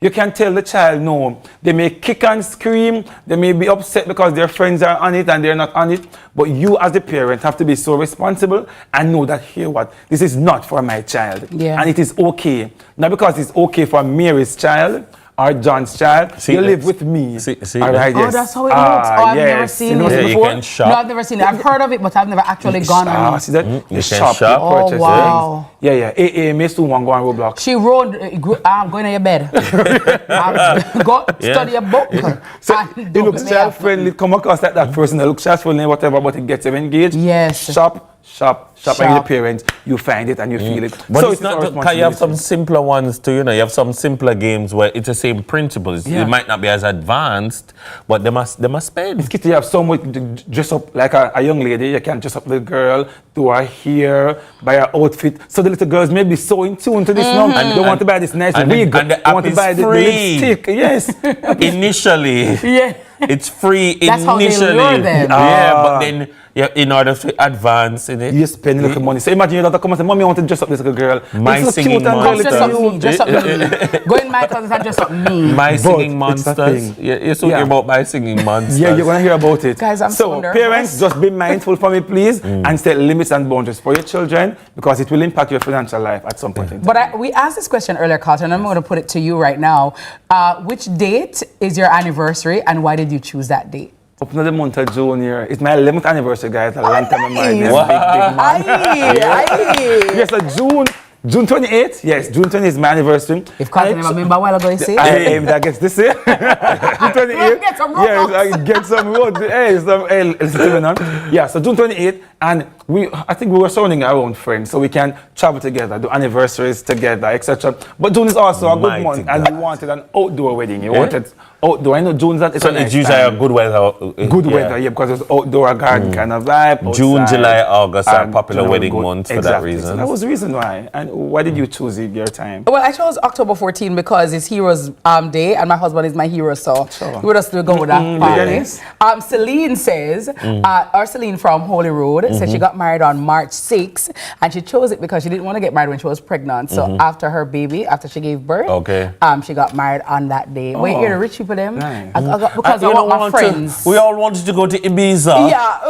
You can tell the child no. They may kick and scream. They may be upset because their friends are on it and they're not on it. But you as the parent have to be so responsible and know that, here what, this is not for my child. And it is okay. Not because it's okay for Mary's child or John's child. You live with me. All right, yes. That's how it looks. I've never seen it before. You can shop. No, I've never seen it. I've heard of it, but I've never actually gone on it. See that? You You can shop. Oh, wow. Yeah. AA may soon want to go on Roblox. She wrote, I'm going to your bed. Go study a book. So it looks child-friendly. Come across that person that looks child-friendly, whatever, but it gets them engaged. Yes. Shop. And you're the parents, you find it and you feel it. But So it's not because you have some simpler ones too, you have some simpler games where it's the same principles. It might not be as advanced, but they must spend. It's good to have someone to dress up like a young lady. You can dress up the girl, do her hair, buy her outfit. So the little girls may be so in tune to this now, and they want to buy this nice wig. And the they want app to buy is the free. lipstick. Yes. Initially. It's free That's how they initially. lure them. But then in order to advance in it, you spend a little money. So imagine your daughter come and say, Mommy, I want to dress up this little girl. My Singing Monsters. Dress up me. Go in my closet and dress up me. My Singing Monsters. You're talking about My Singing Monsters. Yeah, you're going to hear about it. Guys, I'm so nervous. Parents, just be mindful for me, please, and set limits and boundaries for your children, because it will impact your financial life at some point in time. But we asked this question earlier, Carlton, and I'm going to put it to you right now. Which date is your anniversary, and why did you choose that date? Up in the month of June here. It's my 11th anniversary, guys. A long time in my life. Yes, June 28th. Yes, June 28th is my anniversary. If Carlton never remember a while ago, you see? I aim that gets this year. June 28th. Get some road. Yes, I get some road. Yeah, so June 28th, and I think we were surrounding our own friends, so we can travel together, do anniversaries together, etc. But June is also a good month, and we wanted an outdoor wedding. You wanted outdoor. I know June's that. So it's usually a good weather. Good weather, yeah, because it's outdoor garden kind of vibe. Outside, June, July, August are popular wedding months for that reason. So that was the reason why. And why did you choose your time? Well, I chose October 14 because it's Heroes Day, and my husband is my hero, so we would just go with that party. Celine says, or Celine from Holy Road, said she got married on March 6th, and she chose it because she didn't want to get married when she was pregnant. So after her baby, after she gave birth, she got married on that day. Wait, you're the rich people, them? Nice. Because I want my friends. We all wanted to go to Ibiza. Yeah,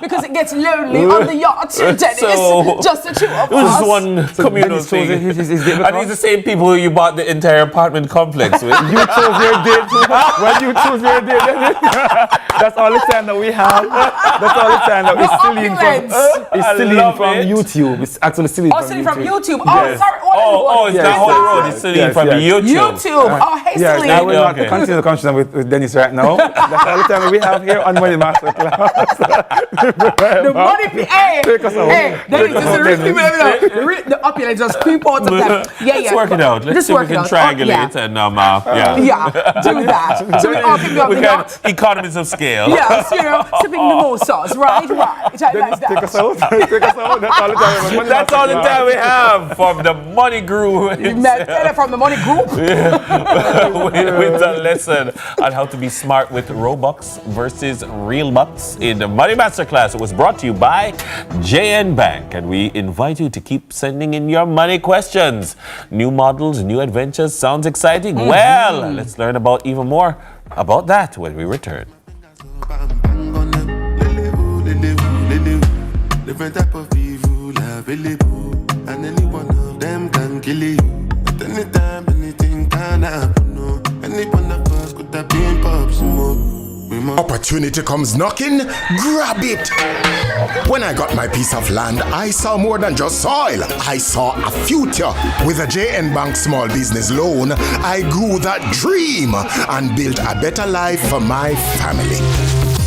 because it gets lonely on the yacht, Dennis. So, just the two of it was us. one communal thing. And these are the same people who you bought the entire apartment complex with. You chose your date too. When you choose your date, that's all the time that we have. That's all the time that it's Celine from YouTube. It's actually Celine from YouTube. Oh, sorry. It's not Holy Road. It's Celine from YouTube. Oh, hey, Celine. I will not continue the conversation with Dennis right now. That's all the time that we have here on Money Masterclass. The money, the opulence just creep out of them. Let's work it out. Let's see if we can triangulate and do that. So we all can go up the yacht. Economies of scale. Yes, sipping mimosas, right? Take us out. That's all the time we have from the Money Guru. From the Money Group. with a lesson on how to be smart with Robux versus real bucks in the Money Masterclass. It was brought to you by JN Bank, and we invite you to keep sending in your money questions. New models, new adventures, sounds exciting? Well, let's learn about even more about that when we return. Different type of evil available, and any one of them can kill you. At any time, anything can happen. No, any one of us could have been pop smoke. We Opportunity comes knocking, grab it. When I got my piece of land, I saw more than just soil. I saw a future. With a JN Bank small business loan, I grew that dream and built a better life for my family.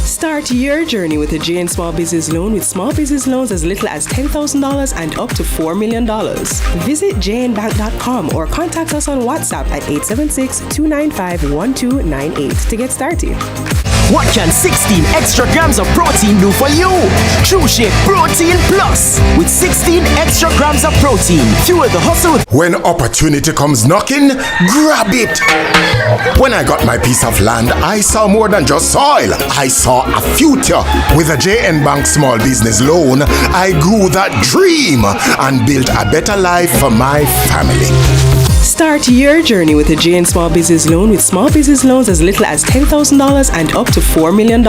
Start your journey with a JN Small Business Loan with small business loans as little as $10,000 and up to $4 million. Visit jnbank.com or contact us on WhatsApp at 876-295-1298 to get started. What can 16 extra grams of protein do for you? True Shape Protein Plus. With 16 extra grams of protein, fuel the hustle. When opportunity comes knocking, grab it. When I got my piece of land, I saw more than just soil. I saw a future. With a JN Bank small business loan, I grew that dream and built a better life for my family. Start your journey with a JN Small Business Loan with small business loans as little as $10,000 and up to $4 million.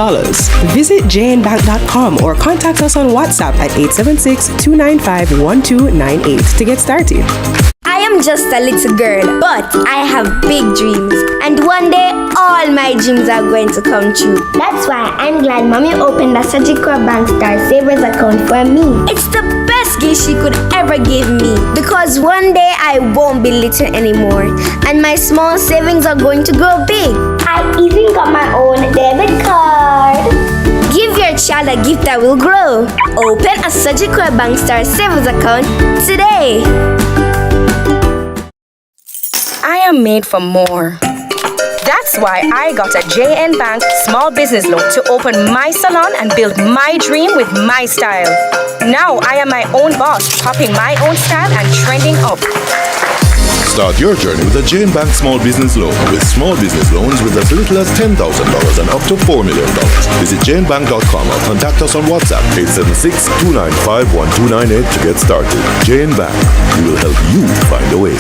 Visit jnbank.com or contact us on WhatsApp at 876-295-1298 to get started. I am just a little girl, but I have big dreams. And one day, all my dreams are going to come true. That's why I'm glad Mommy opened a Surgical Bank Star Savers account for me. It's the best gift she could ever give me. Because one day, I won't be little anymore. And my small savings are going to grow big. I even got my own debit card. Give your child a gift that will grow. Open a Surgical Bank Star Savers account today. I am made for more. That's why I got a JN Bank small business loan to open my salon and build my dream with my style. Now I am my own boss, popping my own style and trending up. Start your journey with a JN Bank small business loan. With small business loans with as little as $10,000 and up to $4 million. Visit jnbank.com or contact us on WhatsApp 876-295-1298 to get started. JN Bank, we will help you find a way.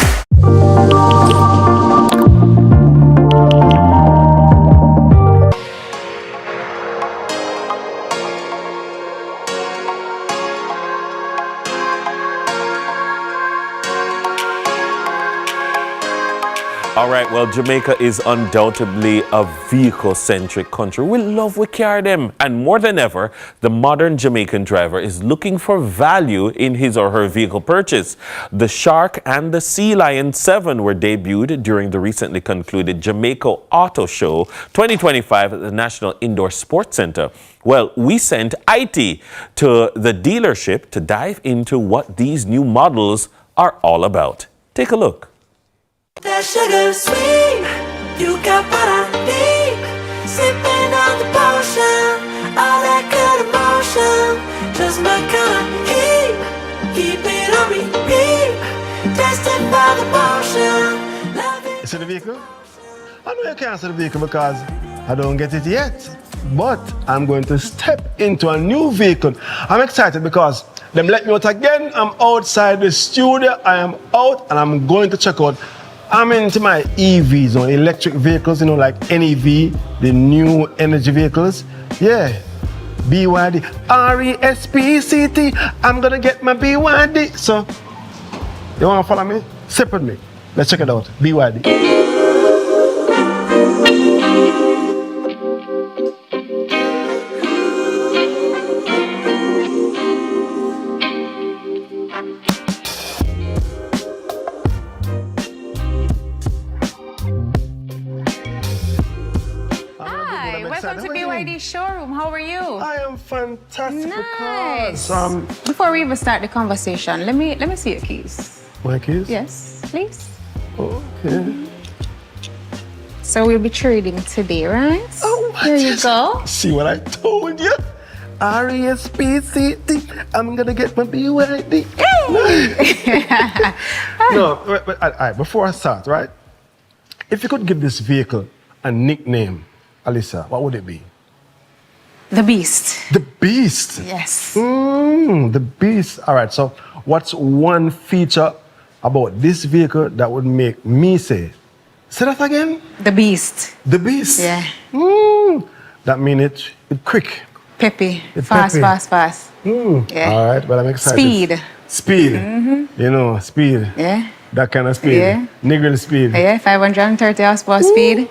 All right, well, Jamaica is undoubtedly a vehicle-centric country. We love we carry them. And more than ever, the modern Jamaican driver is looking for value in his or her vehicle purchase. The Shark and the Sea Lion 7 were debuted during the recently concluded Jamaica Auto Show 2025 at the National Indoor Sports Center. Well, we sent IT to the dealership to dive into what these new models are all about. Take a look. That sugar sweet, you got what I need. Sipping on the potion, all that good emotion. Just my kind of heat, keep it on repeat. Tested by the motion. You see the vehicle? I know you can't see the vehicle because I don't get it yet. But I'm going to step into a new vehicle. I'm excited because them let me out again. I'm outside the studio. I am out and I'm going to check out. I'm into my EVs, or electric vehicles, you know, like NEV, the new energy vehicles. Yeah, BYD, RESPCT. I'm gonna get my BYD. So, you wanna follow me? Separate me. Let's check it out. BYD. Welcome to BYD showroom. How are you? I am fantastic. Nice. Because, before we even start the conversation, let me see your keys. My keys? Yes, please. Okay. So we'll be trading today, right? Oh, here you go. See what I told you? RESPCT. I'm gonna get my BYD. No, but all right, before I start, right? If you could give this vehicle a nickname, Alyssa, what would it be? The Beast. The Beast? Yes. The Beast. All right, so what's one feature about this vehicle that would make me say that again? The Beast. The Beast? Yeah. That means it's quick. Peppy. It's fast, peppy. fast, fast. Yeah. All right, well, I'm excited. Speed. Speed. Mm-hmm. You know, speed. Yeah. That kind of speed. Yeah. Niggle speed. Yeah, 530 horsepower speed.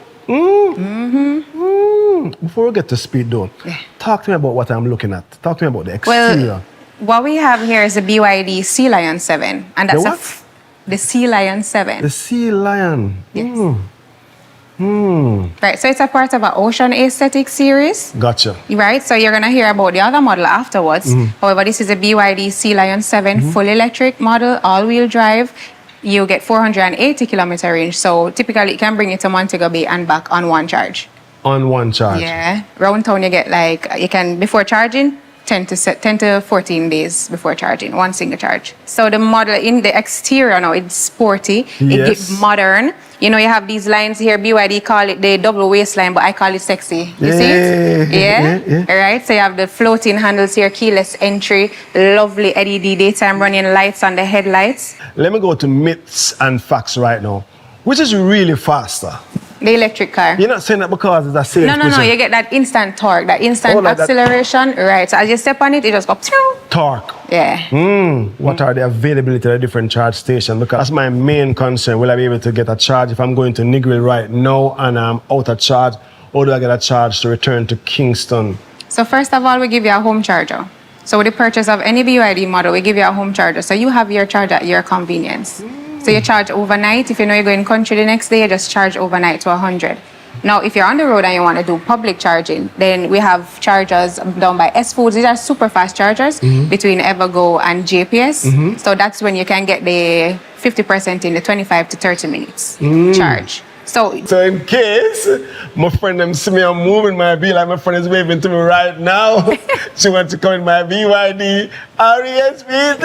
Before we get to speed though, talk to me about what I'm looking at. Talk to me about the exterior. Well, what we have here is the BYD Sea Lion 7. And that's The what? the Sea Lion 7. The Sea Lion. Yes. Right, so it's a part of an Ocean Aesthetic series. Gotcha. Right, so you're going to hear about the other model afterwards. However, this is a BYD Sea Lion 7 full electric model, all-wheel drive. You get 480 kilometer range, so typically it can bring you to Montego Bay and back on one charge. On one charge? Yeah, round town you get you can, before charging, 10 to 14 days before charging, one single charge. So the model in the exterior now, it's sporty, it gets modern. You know, you have these lines here, BYD call it the double waistline, but I call it sexy. You see it? Yeah? All right, so you have the floating handles here, keyless entry, lovely LED daytime running lights on the headlights. Let me go to myths and facts right now. Which is really faster? The electric car. You're not saying that because it's a sales No, you get that instant torque, that instant acceleration. Right, so as you step on it, it just goes. Torque. Yeah. What are the availability of the different charge stations? Because that's my main concern. Will I be able to get a charge if I'm going to Negril right now and I'm out of charge? Or do I get a charge to return to Kingston? So first of all, we give you a home charger. So with the purchase of any BYD model, we give you a home charger. So you have your charge at your convenience. So you charge overnight. If you know you're going country the next day, you just charge overnight to 100. Now, if you're on the road and you want to do public charging, then we have chargers done by S Foods. These are super fast chargers between Evergo and JPS. So that's when you can get the 50% in the 25 to 30 minutes charge. So in case my friend them see me, I'm moving my B, like my friend is waving to me right now. She wants to come in my BYD RESPC.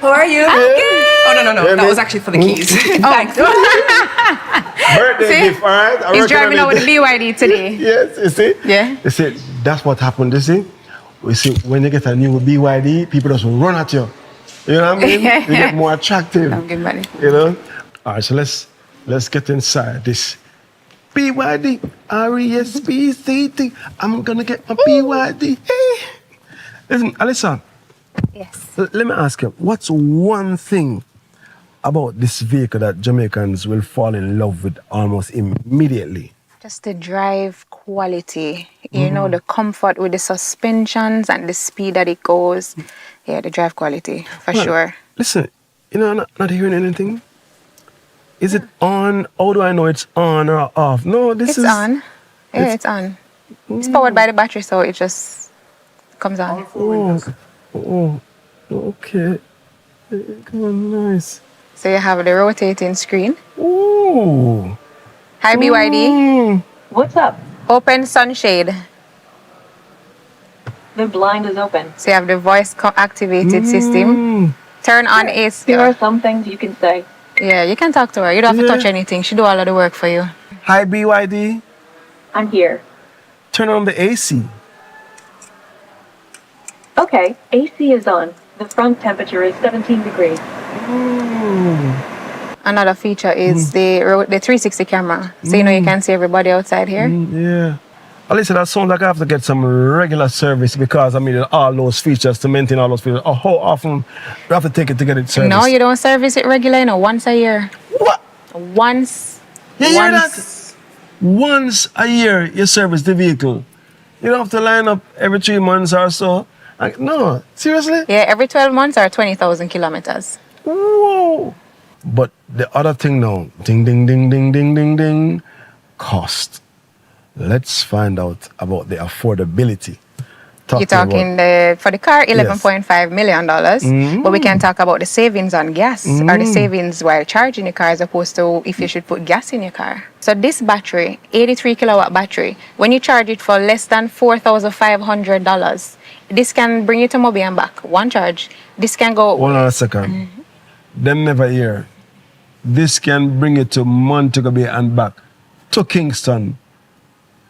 How are you? I'm good. Oh, no. That was actually for the keys. Thanks. Birthday gift, all right? He's driving out with the BYD today. Yes, you see? Yeah. You see, that's what happened, you see? We see, when you get a new BYD, people just run at you. You know what I mean? You get more attractive. I'm good, buddy. You know? All right, so let's get inside this BYD RESPC. I'm gonna get my BYD. Hey. Listen, Alyssa. Yes. Let me ask you, what's one thing about this vehicle that Jamaicans will fall in love with almost immediately? Just the drive quality, you know, the comfort with the suspensions and the speed that it goes. Yeah, the drive quality, for sure. Listen, you know, I'm not hearing anything. Is it on? How do I know it's on or off? No, It's on. Yeah, it's on. It's powered by the battery, so it just comes on. Oh, okay. Come on, nice. So you have the rotating screen. Ooh. Hi, BYD. What's up? Open sunshade. The blind is open. So you have the voice activated system. Turn on AC. There are some things you can say. Yeah, you can talk to her. You don't have to touch anything. She do all of the work for you. Hi, BYD. I'm here. Turn on the AC. Okay, AC is on. The front temperature is 17 degrees. Another feature is the 360 camera. So you know you can see everybody outside here. Yeah. Listen, that sounds like I have to get some regular service because I mean all those features to maintain all those features. Oh, how often do you have to take it to get it serviced? No, you don't service it regularly, no, once a year. What? Once. You hear that? Once a year you service the vehicle. You don't have to line up every 3 months or so. Like, no, seriously? Yeah, every 12 months or 20,000 kilometers. Whoa. But the other thing now, ding, ding, ding, ding, ding, ding, ding, cost. Let's find out about the affordability. You're talking for the car, $11.5 million, but we can talk about the savings on gas or the savings while charging your car as opposed to if you should put gas in your car. So this battery, 83 kilowatt battery, when you charge it for less than $4,500, this can bring you to Moby and back. One charge. This can go... Hold on a second. Them never hear. This can bring you to Montego Bay and back to Kingston.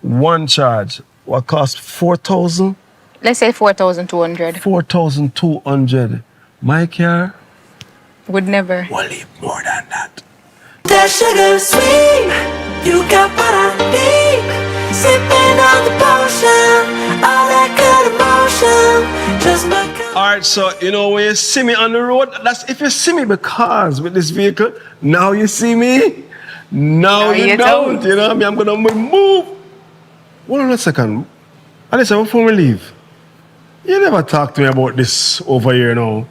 One charge. What cost 4,000? Let's say 4,200. 4,200. My car? Would never. We'll leave more than that. That sugar sweet, you got what I need. Sipping on the potion, all that good emotion. Just because. All right, so you know when you see me on the road, that's if you see me because with this vehicle, now you see me. No, you don't. You know what I mean? I'm gonna move. Hold on a second. Alyssa, before we leave, you never talked to me about this over here now.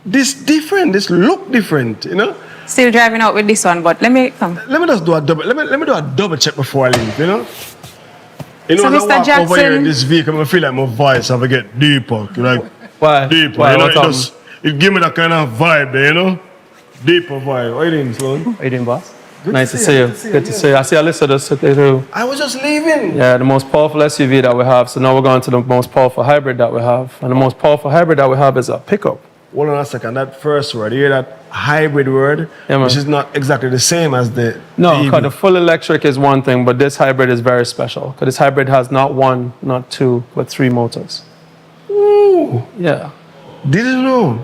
This different. This look different. You know. Still driving out with this one, but let me come. Let me just do a double. Let me do a double check before I leave. You know. You know, So, as I Mr. walk Jackson, over here in this vehicle, I feel like my voice have to get deeper. Like, why? Deeper. Why? You know, What's it give me that kind of vibe there, you know? Deeper vibe. What are you doing, Sloan? How you doing, boss? Good Nice to to see see you. you. Good to see you. I see Alyssa just sit there too. I was just leaving. Yeah, the most powerful SUV that we have. So now we're going to the most powerful hybrid that we have. And the most powerful hybrid that we have is a pickup. Hold on a second. That first word, you hear that hybrid word, which is not exactly the same as the No, EV. because the full electric is one thing, but this hybrid is very special. Because this hybrid has not one, not two, but 3 motors. Ooh. Yeah. Didn't know.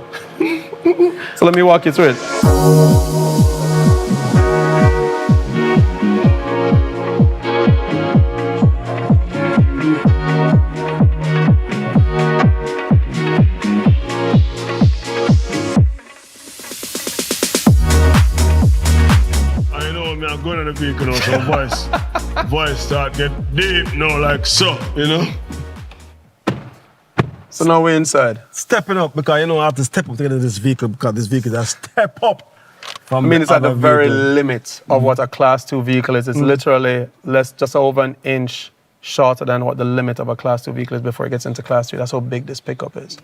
So let me walk you through it. I know, man, I'm going to the vehicle now, so voice start get deep now, like so, you know? So now we're inside. Stepping up, because, you know, I have to step up to get into this vehicle, because this vehicle is a step up from I mean, it's at the other very vehicle. limit of what a Class 2 vehicle is. It's literally just over an inch shorter than what the limit of a Class 2 vehicle is before it gets into Class 3. That's how big this pickup is.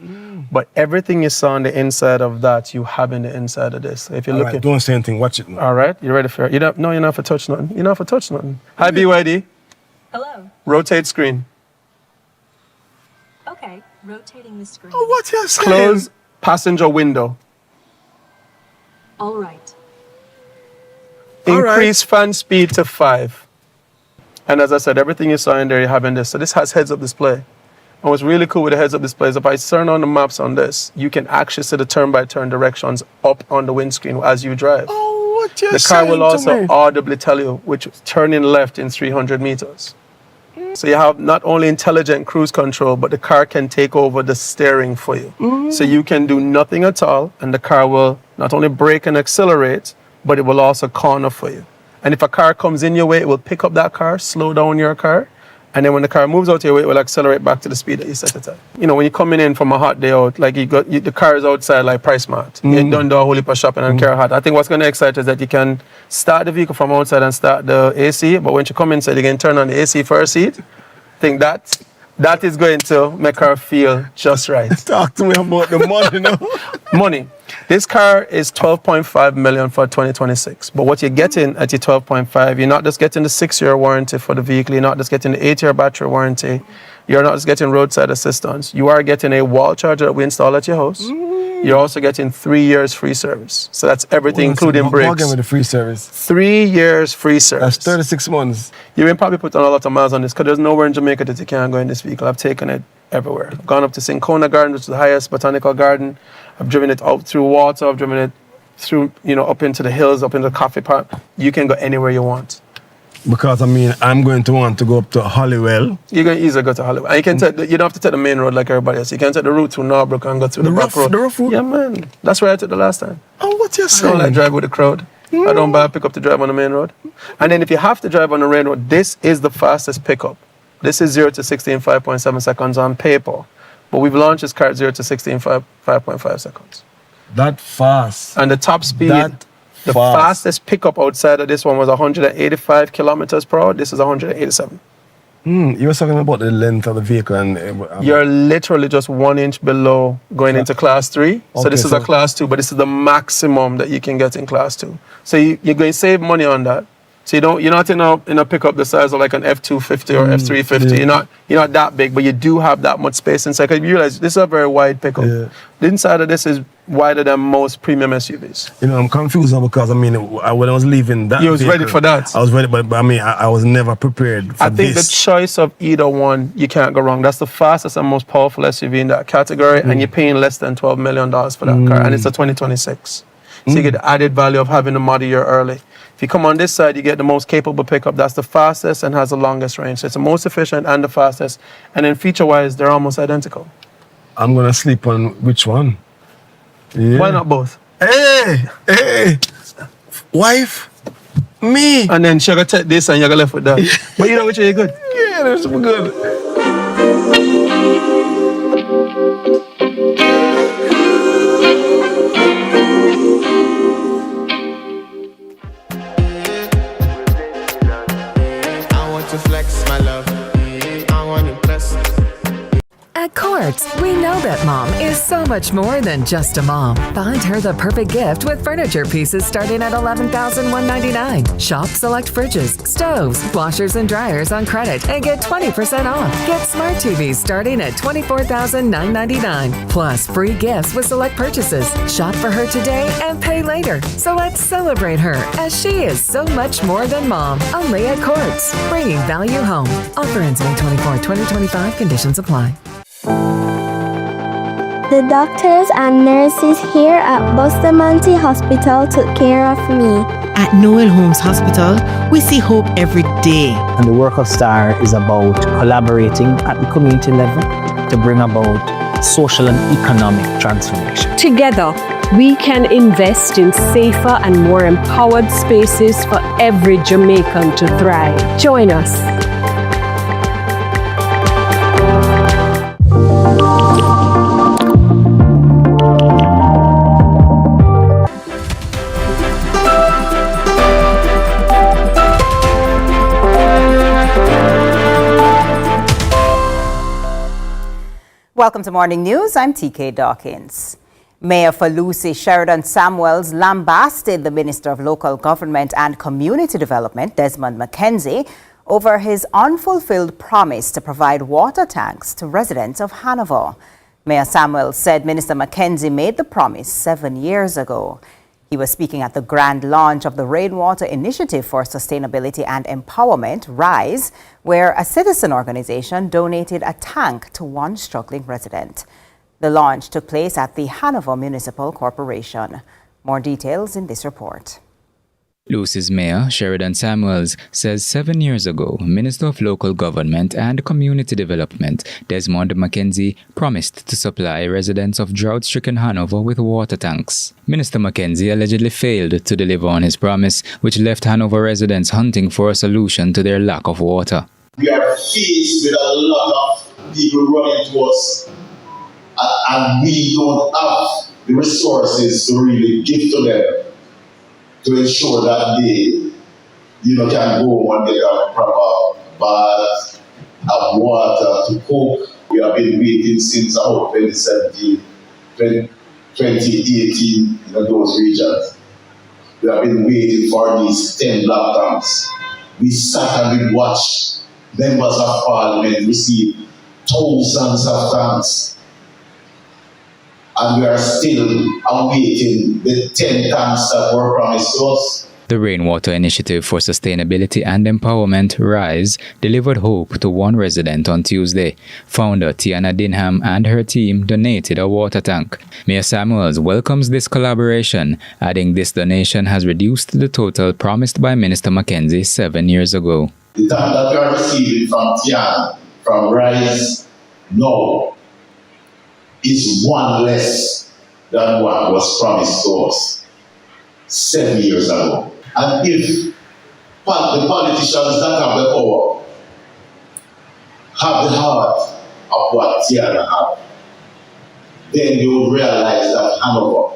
But everything you saw on the inside of that, you have in the inside of this. If you're All looking, right, don't say anything. Watch it now. all right, you ready for it? No, you're not for touch nothing. You're not for touch nothing. Hi, BYD. Hello. Rotate screen. Okay, rotating the screen. Oh, what you saying? Close passenger window. All right. Increase fan speed to 5. And as I said, everything you saw in there, you have in this. So this has heads-up display. And what's really cool with the heads-up display is if I turn on the maps on this, you can actually see the turn-by-turn directions up on the windscreen as you drive. Oh, what you The car will saying to also me? audibly tell you which turning left in 300 meters. So you have not only intelligent cruise control, but the car can take over the steering for you. So you can do nothing at all, and the car will not only brake and accelerate, but it will also corner for you. And if a car comes in your way, it will pick up that car, slow down your car, and then when the car moves out your way, it will accelerate back to the speed that you set it at. You know, when you're coming in from a hot day out, like the car is outside like Price Mart. You don't do a whole heap of shopping and carry hot. I think what's going to excite is that you can start the vehicle from outside and start the AC, but when you come inside, you can turn on the AC for a seat. I think that is going to make her feel just right. Talk to me about the money now. Money. This car is $12.5 million for 2026. But what you're getting at your $12.5, you're not just getting the 6-year warranty for the vehicle. You're not just getting the 8-year battery warranty. You're not just getting roadside assistance. You are getting a wall charger that we install at your house. You're also getting 3 years free service. So that's everything, including brakes. Bargain with the free service. 3 years free service. That's 36 months. You will probably put on a lot of miles on this because there's nowhere in Jamaica that you can't go in this vehicle. I've taken it everywhere. I've gone up to Syncona Garden, which is the highest botanical garden. I've driven it out through water. I've driven it through, up into the hills, up into the coffee pot. You can go anywhere you want. Because, I mean, I'm going to want to go up to Hollywell. You're going to easily go to Hollywell. And you can you don't have to take the main road like everybody else. You can take the route through Norbrook and go through the back road. The rough road? Yeah, man. That's where I took the last time. Oh, what you I saying? don't like drive with the crowd. I don't buy a pickup to drive on the main road. And then if you have to drive on the main road, this is the fastest pickup. This is 0 to 60 in 5.7 seconds on paper. But we've launched this car at 0 to 60 in 5.5 seconds. That fast. And the top speed, the fastest pickup outside of this one was 185 kilometers per hour. This is 187. You were talking about the length of the vehicle. And You're literally just 1 inch below going into Class 3. So Okay, this is a Class 2, but this is the maximum that you can get in Class 2. So you're going to save money on that. So you're not in a pickup the size of like an F250 or F350. Yeah. You're not that big, but you do have that much space inside. Because you realize this is a very wide pickup. Yeah. The inside of this is wider than most premium SUVs. I'm confused now because, I mean, when I was leaving that You was vehicle, ready for that. I was ready, but I mean, I was never prepared for I think this. the choice of either one, you can't go wrong. That's the fastest and most powerful SUV in that category, and you're paying less than $12 million for that car, and it's a 2026. So you get the added value of having the model year early. If you come on this side, you get the most capable pickup. That's the fastest and has the longest range. So it's the most efficient and the fastest. And then feature-wise, they're almost identical. I'm going to sleep on which one? Yeah. Why not both? Hey! Wife, Me. And then she gonna take this and you're gonna left with that. But you know which way you good? Yeah, that's super good. I want to flex my love. I want to impress. At Courts, we know that mom is so much more than just a mom. Find her the perfect gift with furniture pieces starting at $11,199. Shop select fridges, stoves, washers, and dryers on credit and get 20% off. Get smart TVs starting at $24,999. Plus free gifts with select purchases. Shop for her today and pay later. So let's celebrate her as she is so much more than mom. Only at Courts, bringing value home. Offer ends May 24, 2025. Conditions apply. The doctors and nurses here at Bustamante Hospital took care of me. At Noel Holmes Hospital, we see hope every day. And the work of STAR is about collaborating at the community level to bring about social and economic transformation. Together, we can invest in safer and more empowered spaces for every Jamaican to thrive. Join us. Welcome to Morning News. I'm TK Dawkins. Mayor for Lucy Sheridan Samuels lambasted the Minister of Local Government and Community Development, Desmond McKenzie, over his unfulfilled promise to provide water tanks to residents of Hanover. Mayor Samuels said Minister McKenzie made the promise 7 years ago. He was speaking at the grand launch of the Rainwater Initiative for Sustainability and Empowerment, RISE, where a citizen organization donated a tank to one struggling resident. The launch took place at the Hanover Municipal Corporation. More details in this report. Lucy's mayor, Sheridan Samuels, says 7 years ago, Minister of Local Government and Community Development, Desmond McKenzie, promised to supply residents of drought-stricken Hanover with water tanks. Minister McKenzie allegedly failed to deliver on his promise, which left Hanover residents hunting for a solution to their lack of water. We are faced with a lot of people running to us, and we don't have the resources to really give to them to ensure that they, can go and get a proper bath, have water to cook. We have been waiting since about 2017, 2018 in those regions. We have been waiting for these 10 black tanks. We sat and we watched members of parliament receive thousands of tanks. And we are still awaiting the 10 tanks that were promised to us. The Rainwater Initiative for Sustainability and Empowerment, RISE, delivered hope to one resident on Tuesday. Founder Tiana Dinham and her team donated a water tank. Mayor Samuels welcomes this collaboration, adding this donation has reduced the total promised by Minister McKenzie 7 years ago. The tank that we are receiving from Tiana, from RISE now, is one less than what was promised to us 7 years ago. And if the politicians that have the power have the heart of what Tiana have, then they will realize that Hanover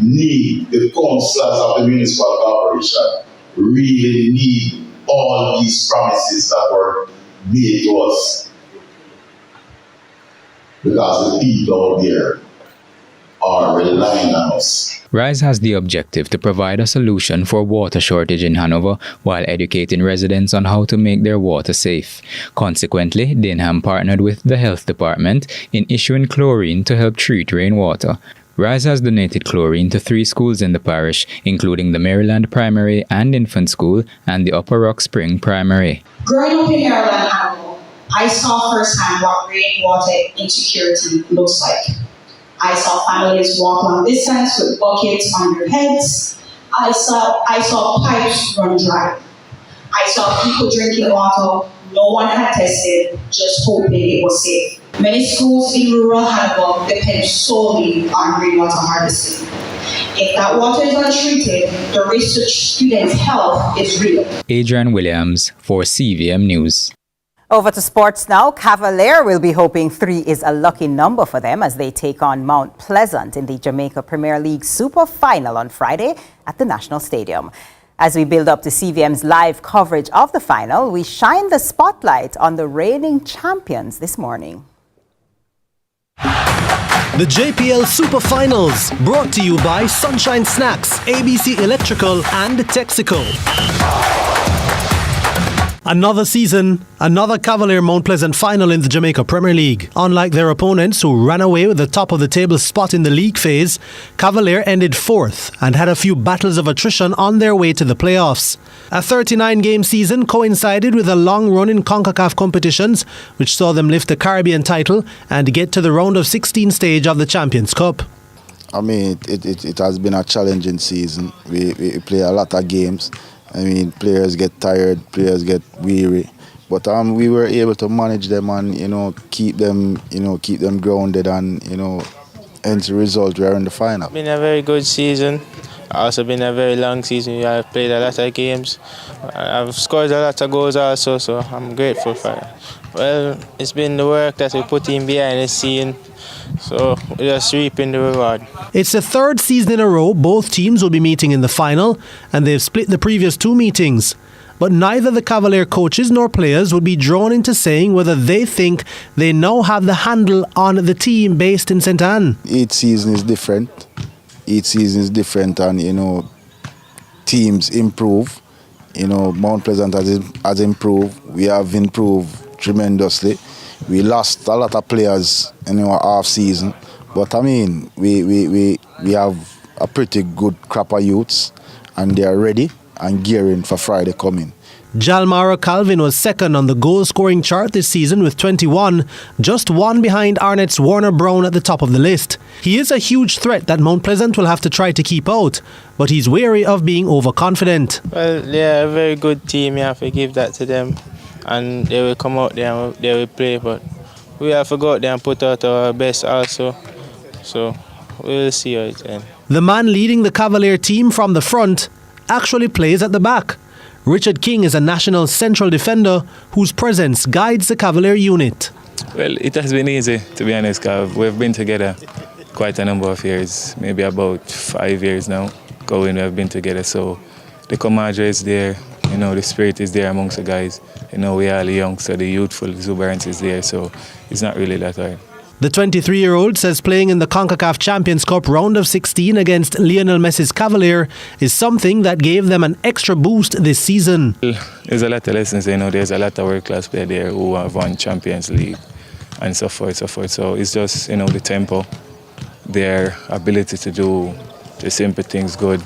need the councillors of the municipal corporation really need all these promises that were made to us. Because the people out there are relying on us. RISE has the objective to provide a solution for water shortage in Hanover while educating residents on how to make their water safe. Consequently, Dinham partnered with the health department in issuing chlorine to help treat rainwater. RISE has donated chlorine to 3 schools in the parish, including the Maryland Primary and Infant School and the Upper Rock Spring Primary. Growing up in Maryland, Hanover, I saw firsthand what rainwater insecurity looks like. I saw families walk long distance with buckets on their heads. I saw pipes run dry. I saw people drinking water no one had tested, just hoping it was safe. Many schools in rural Hanover depend solely on rainwater harvesting. If that water is untreated, the risk to students' health is real. Adrian Williams for CVM News. Over to sports now. Cavalier will be hoping 3 is a lucky number for them as they take on Mount Pleasant in the Jamaica Premier League Super Final on Friday at the National Stadium. As we build up to CVM's live coverage of the final, we shine the spotlight on the reigning champions this morning. The JPL Super Finals, brought to you by Sunshine Snacks, ABC Electrical and Texaco. Another season, another Cavalier Mount Pleasant final in the Jamaica Premier League. Unlike their opponents who ran away with the top of the table spot in the league phase, Cavalier ended 4th and had a few battles of attrition on their way to the playoffs. A 39-game season coincided with a long run in CONCACAF competitions, which saw them lift the Caribbean title and get to the round of 16 stage of the Champions Cup. I mean, it has been a challenging season. We play a lot of games. I mean, players get tired, players get weary, but we were able to manage them and keep them grounded and hence the result we are in the final. It's been a very good season. Also been a very long season. I've played a lot of games. I've scored a lot of goals also, so I'm grateful for it. Well, it's been the work that we put in behind the scene. So we're just reaping the reward. It's the 3rd season in a row both teams will be meeting in the final, and they've split the previous 2 meetings. But neither the Cavalier coaches nor players would be drawn into saying whether they think they now have the handle on the team based in St. Anne. Each season is different. And teams improve. Mount Pleasant has improved. We have improved tremendously. We lost a lot of players in our half season, but I mean, we have a pretty good crop of youths, and they are ready and gearing for Friday coming. Jalmara Calvin was 2nd on the goal-scoring chart this season with 21, just 1 behind Arnett's Warner Brown at the top of the list. He is a huge threat that Mount Pleasant will have to try to keep out, but he's wary of being overconfident. Well, they're a very good team. You have to give that to them. And they will come out there and they will play, but we have to go out there and put out our best also. So we'll see how it ends. The man leading the Cavalier team from the front actually plays at the back. Richard King is a national central defender whose presence guides the Cavalier unit. Well, it has been easy, to be honest, because we've been together quite a number of years, maybe about 5 years now. We have been together, so the camaraderie is there. The spirit is there amongst the guys. We are young, so the youthful exuberance is there, so it's not really that hard. The 23-year-old says playing in the CONCACAF Champions Cup round of 16 against Lionel Messi's Cavalier is something that gave them an extra boost this season. There's a lot of lessons, there's a lot of world-class players there who have won Champions League and so forth, so forth. So it's just, the tempo, their ability to do the simple things good.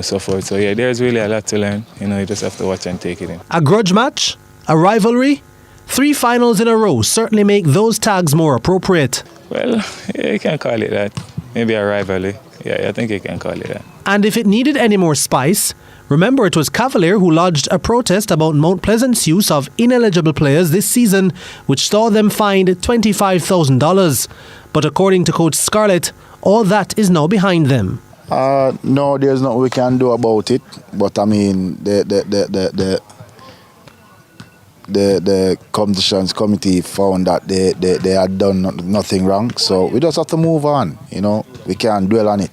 So forth. So yeah, there's really a lot to learn. You just have to watch and take it in. A grudge match? A rivalry? 3 finals in a row certainly make those tags more appropriate. Well, yeah, you can call it that. Maybe a rivalry. Yeah, I think you can call it that. And if it needed any more spice, remember it was Cavalier who lodged a protest about Mount Pleasant's use of ineligible players this season, which saw them fined $25,000. But according to Coach Scarlett, all that is now behind them. No, there's nothing we can do about it. But I mean, the competitions committee found that they had done nothing wrong. So we just have to move on. We can't dwell on it.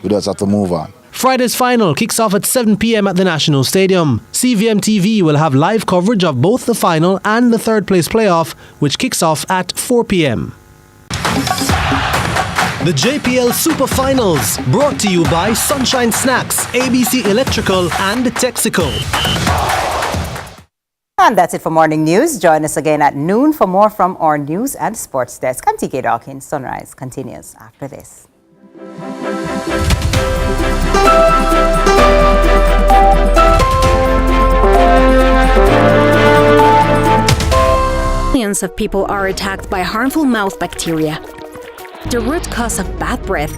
We just have to move on. Friday's final kicks off at 7 p.m. at the National Stadium. CVM TV will have live coverage of both the final and the 3rd place playoff, which kicks off at 4 p.m. The JPL Super Finals, brought to you by Sunshine Snacks, ABC Electrical and Texaco. And that's it for Morning News. Join us again at noon for more from our news and sports desk. I'm TK Dawkins. Sunrise continues after this. Millions of people are attacked by harmful mouth bacteria. The root cause of bad breath,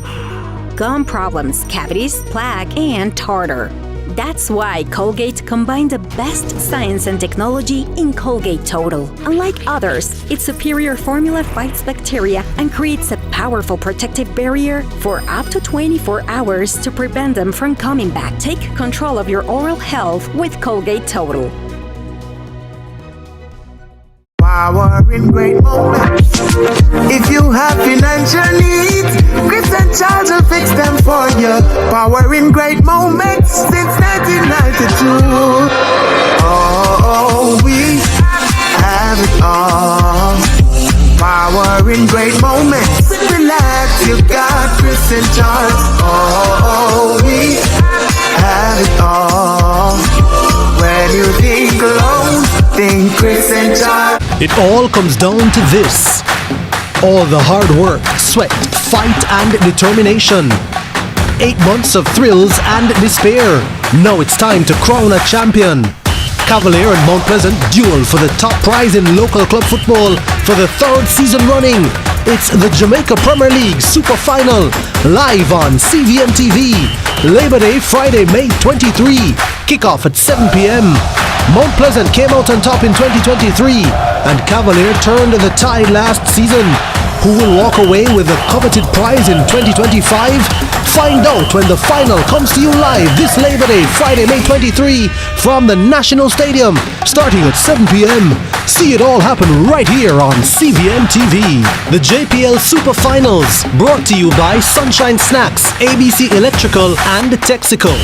gum problems, cavities, plaque, and tartar. That's why Colgate combined the best science and technology in Colgate Total. Unlike others, its superior formula fights bacteria and creates a powerful powerful protective barrier for up to 24 hours to prevent them from coming back. Take control of your oral health with Colgate Total. Power in great moments. If you have financial needs, Chris and Charles will fix them for you. Power in great moments since 1992. Oh, we have it all. Power in great moments. Relax, you got Chris and Charles. Oh, we have it all. When you think alone, think Chris and Charles. It all comes down to this. All the hard work, sweat, fight and determination. 8 months of thrills and despair. Now it's time to crown a champion. Cavalier and Mount Pleasant duel for the top prize in local club football for the 3rd season running. It's the Jamaica Premier League Super Final, live on CVM TV. Labor Day, Friday, May 23. Kickoff at 7 p.m. Mount Pleasant came out on top in 2023, and Cavalier turned the tide last season. Who will walk away with the coveted prize in 2025? Find out when the final comes to you live this Labor Day, Friday, May 23, from the National Stadium, starting at 7 p.m. See it all happen right here on CVM TV. The JPL Super Finals, brought to you by Sunshine Snacks, ABC Electrical, and Texaco.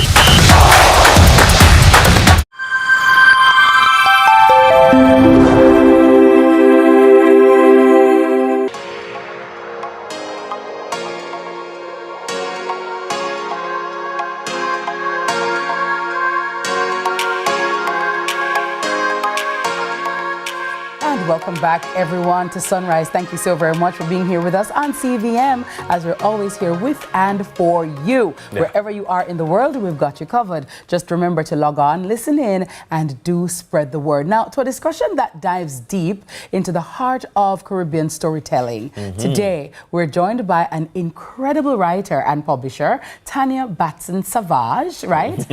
Welcome back, everyone, to Sunrise. Thank you so very much for being here with us on CVM, as we're always here with and for you. Yeah. Wherever you are in the world, we've got you covered. Just remember to log on, listen in, and do spread the word. Now, to a discussion that dives deep into the heart of Caribbean storytelling. Today, we're joined by an incredible writer and publisher, Tanya Batson-Savage, right?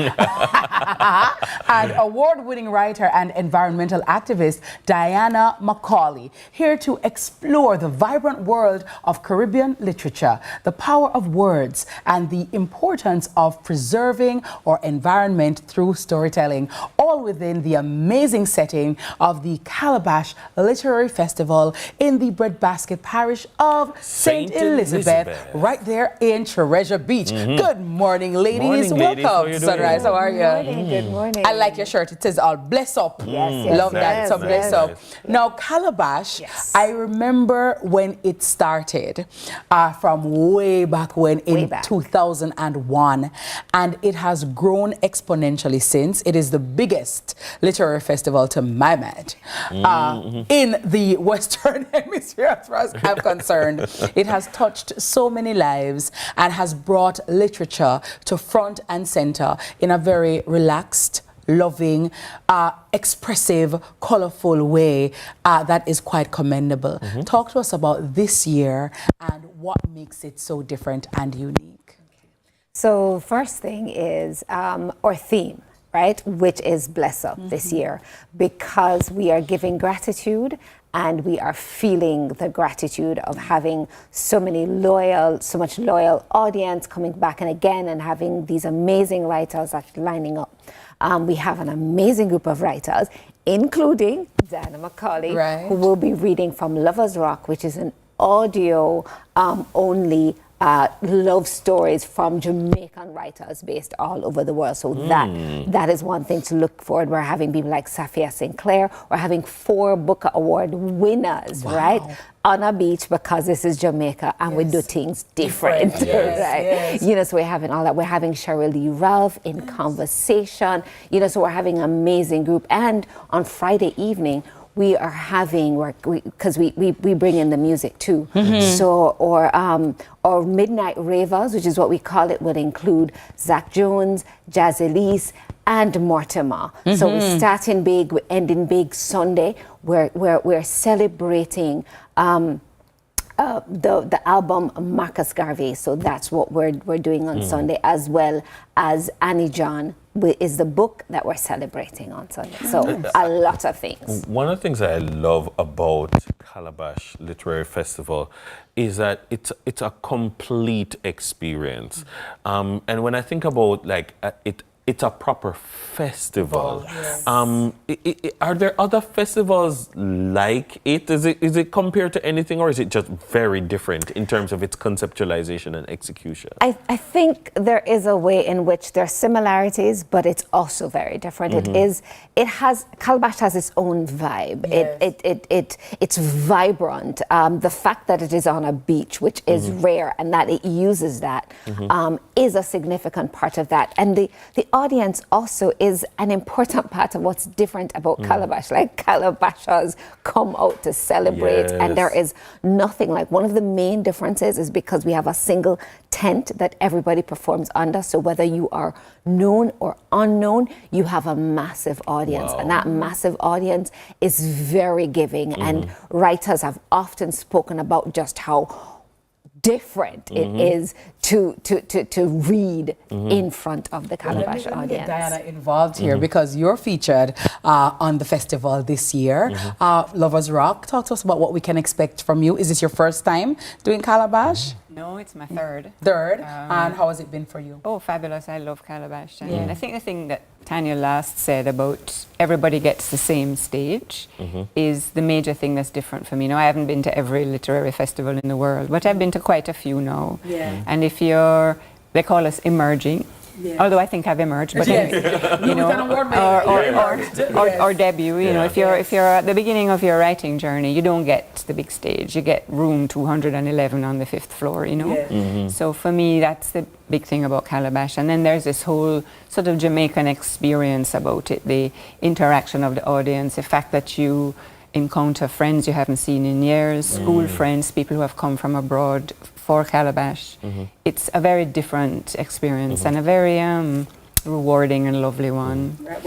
And award-winning writer and environmental activist, Diana Macaulay, here to explore the vibrant world of Caribbean literature, the power of words, and the importance of preserving our environment through storytelling, all within the amazing setting of the Calabash Literary Festival in the Breadbasket Parish of St. Elizabeth, right there in Treasure Beach. Good morning, ladies. Welcome to Sunrise. How are you? Good morning. Good morning. I like your shirt. It says all bless up. Yes, love that. So bless up. Now, Calabash, I remember when it started from way back when in 2001, and it has grown exponentially since. It is the biggest literary festival, to my mind, in the Western Hemisphere, as far as I'm concerned. It has touched so many lives and has brought literature to front and center in a very relaxed, loving, expressive, colorful way that is quite commendable. Talk to us about this year and what makes it so different and unique. So first thing is our theme, right, which is Bless Up this year, because we are giving gratitude and we are feeling the gratitude of having so much loyal audience coming back and again, and having these amazing writers that are lining up. We have an amazing group of writers, including Diana Macaulay, who will be reading from Lover's Rock, which is an audio only love stories from Jamaican writers based all over the world. So that is one thing to look forward. We're having people like Safia Sinclair. We're having 4 Booker Award winners, right? On a beach, because this is Jamaica and we do things different, right? You know, so we're having all that. We're having Cheryl Lee Ralph in conversation, you know, so we're having an amazing group. And on Friday evening, we are having, because we bring in the music too. So, or Midnight Ravers, which is what we call it, will include Zach Jones, Jazz Ellis, and Mortimer. So we're starting big, we're ending big Sunday. We're celebrating the album Marcus Garvey. So that's what we're doing on Sunday, as well as Annie John is the book that we're celebrating on Sunday. So a lot of things. One of the things that I love about Calabash Literary Festival is that it's a complete experience. And when I think about it's a proper festival. Yes. Are there other festivals like it? Is it compared to anything, or is it just very different in terms of its conceptualization and execution? I think there is a way in which there are similarities, but it's also very different. Calabash has its own vibe. Yes. It's vibrant. The fact that it is on a beach, which is rare, and that it uses that, is a significant part of that. And the audience also is an important part of what's different about Calabash. Like, Calabashers come out to celebrate, and there is nothing like. One of the main differences is because we have a single tent that everybody performs under. So whether you are known or unknown, you have a massive audience, and that massive audience is very giving. And writers have often spoken about just how different it is to read in front of the Calabash Let me audience. get Diana involved here because you're featured on the festival this year. Lovers Rock, talk to us about what we can expect from you. Is this your first time doing Calabash? No, it's my third. Third. And how has it been for you? Oh, fabulous. I love Calabash. And I think the thing that Tanya last said about everybody gets the same stage is the major thing that's different for me. Now, I haven't been to every literary festival in the world, but I've been to quite a few now. Yeah. And if they call us emerging, although I think I've emerged, but you know, or debut. You know, if you're at the beginning of your writing journey, you don't get the big stage. You get room 211 on the 5th floor. You know, so for me, that's the big thing about Calabash. And then there's this whole sort of Jamaican experience about it: the interaction of the audience, the fact that you encounter friends you haven't seen in years, school friends, people who have come from abroad for Calabash. It's a very different experience and a very rewarding and lovely one. Right.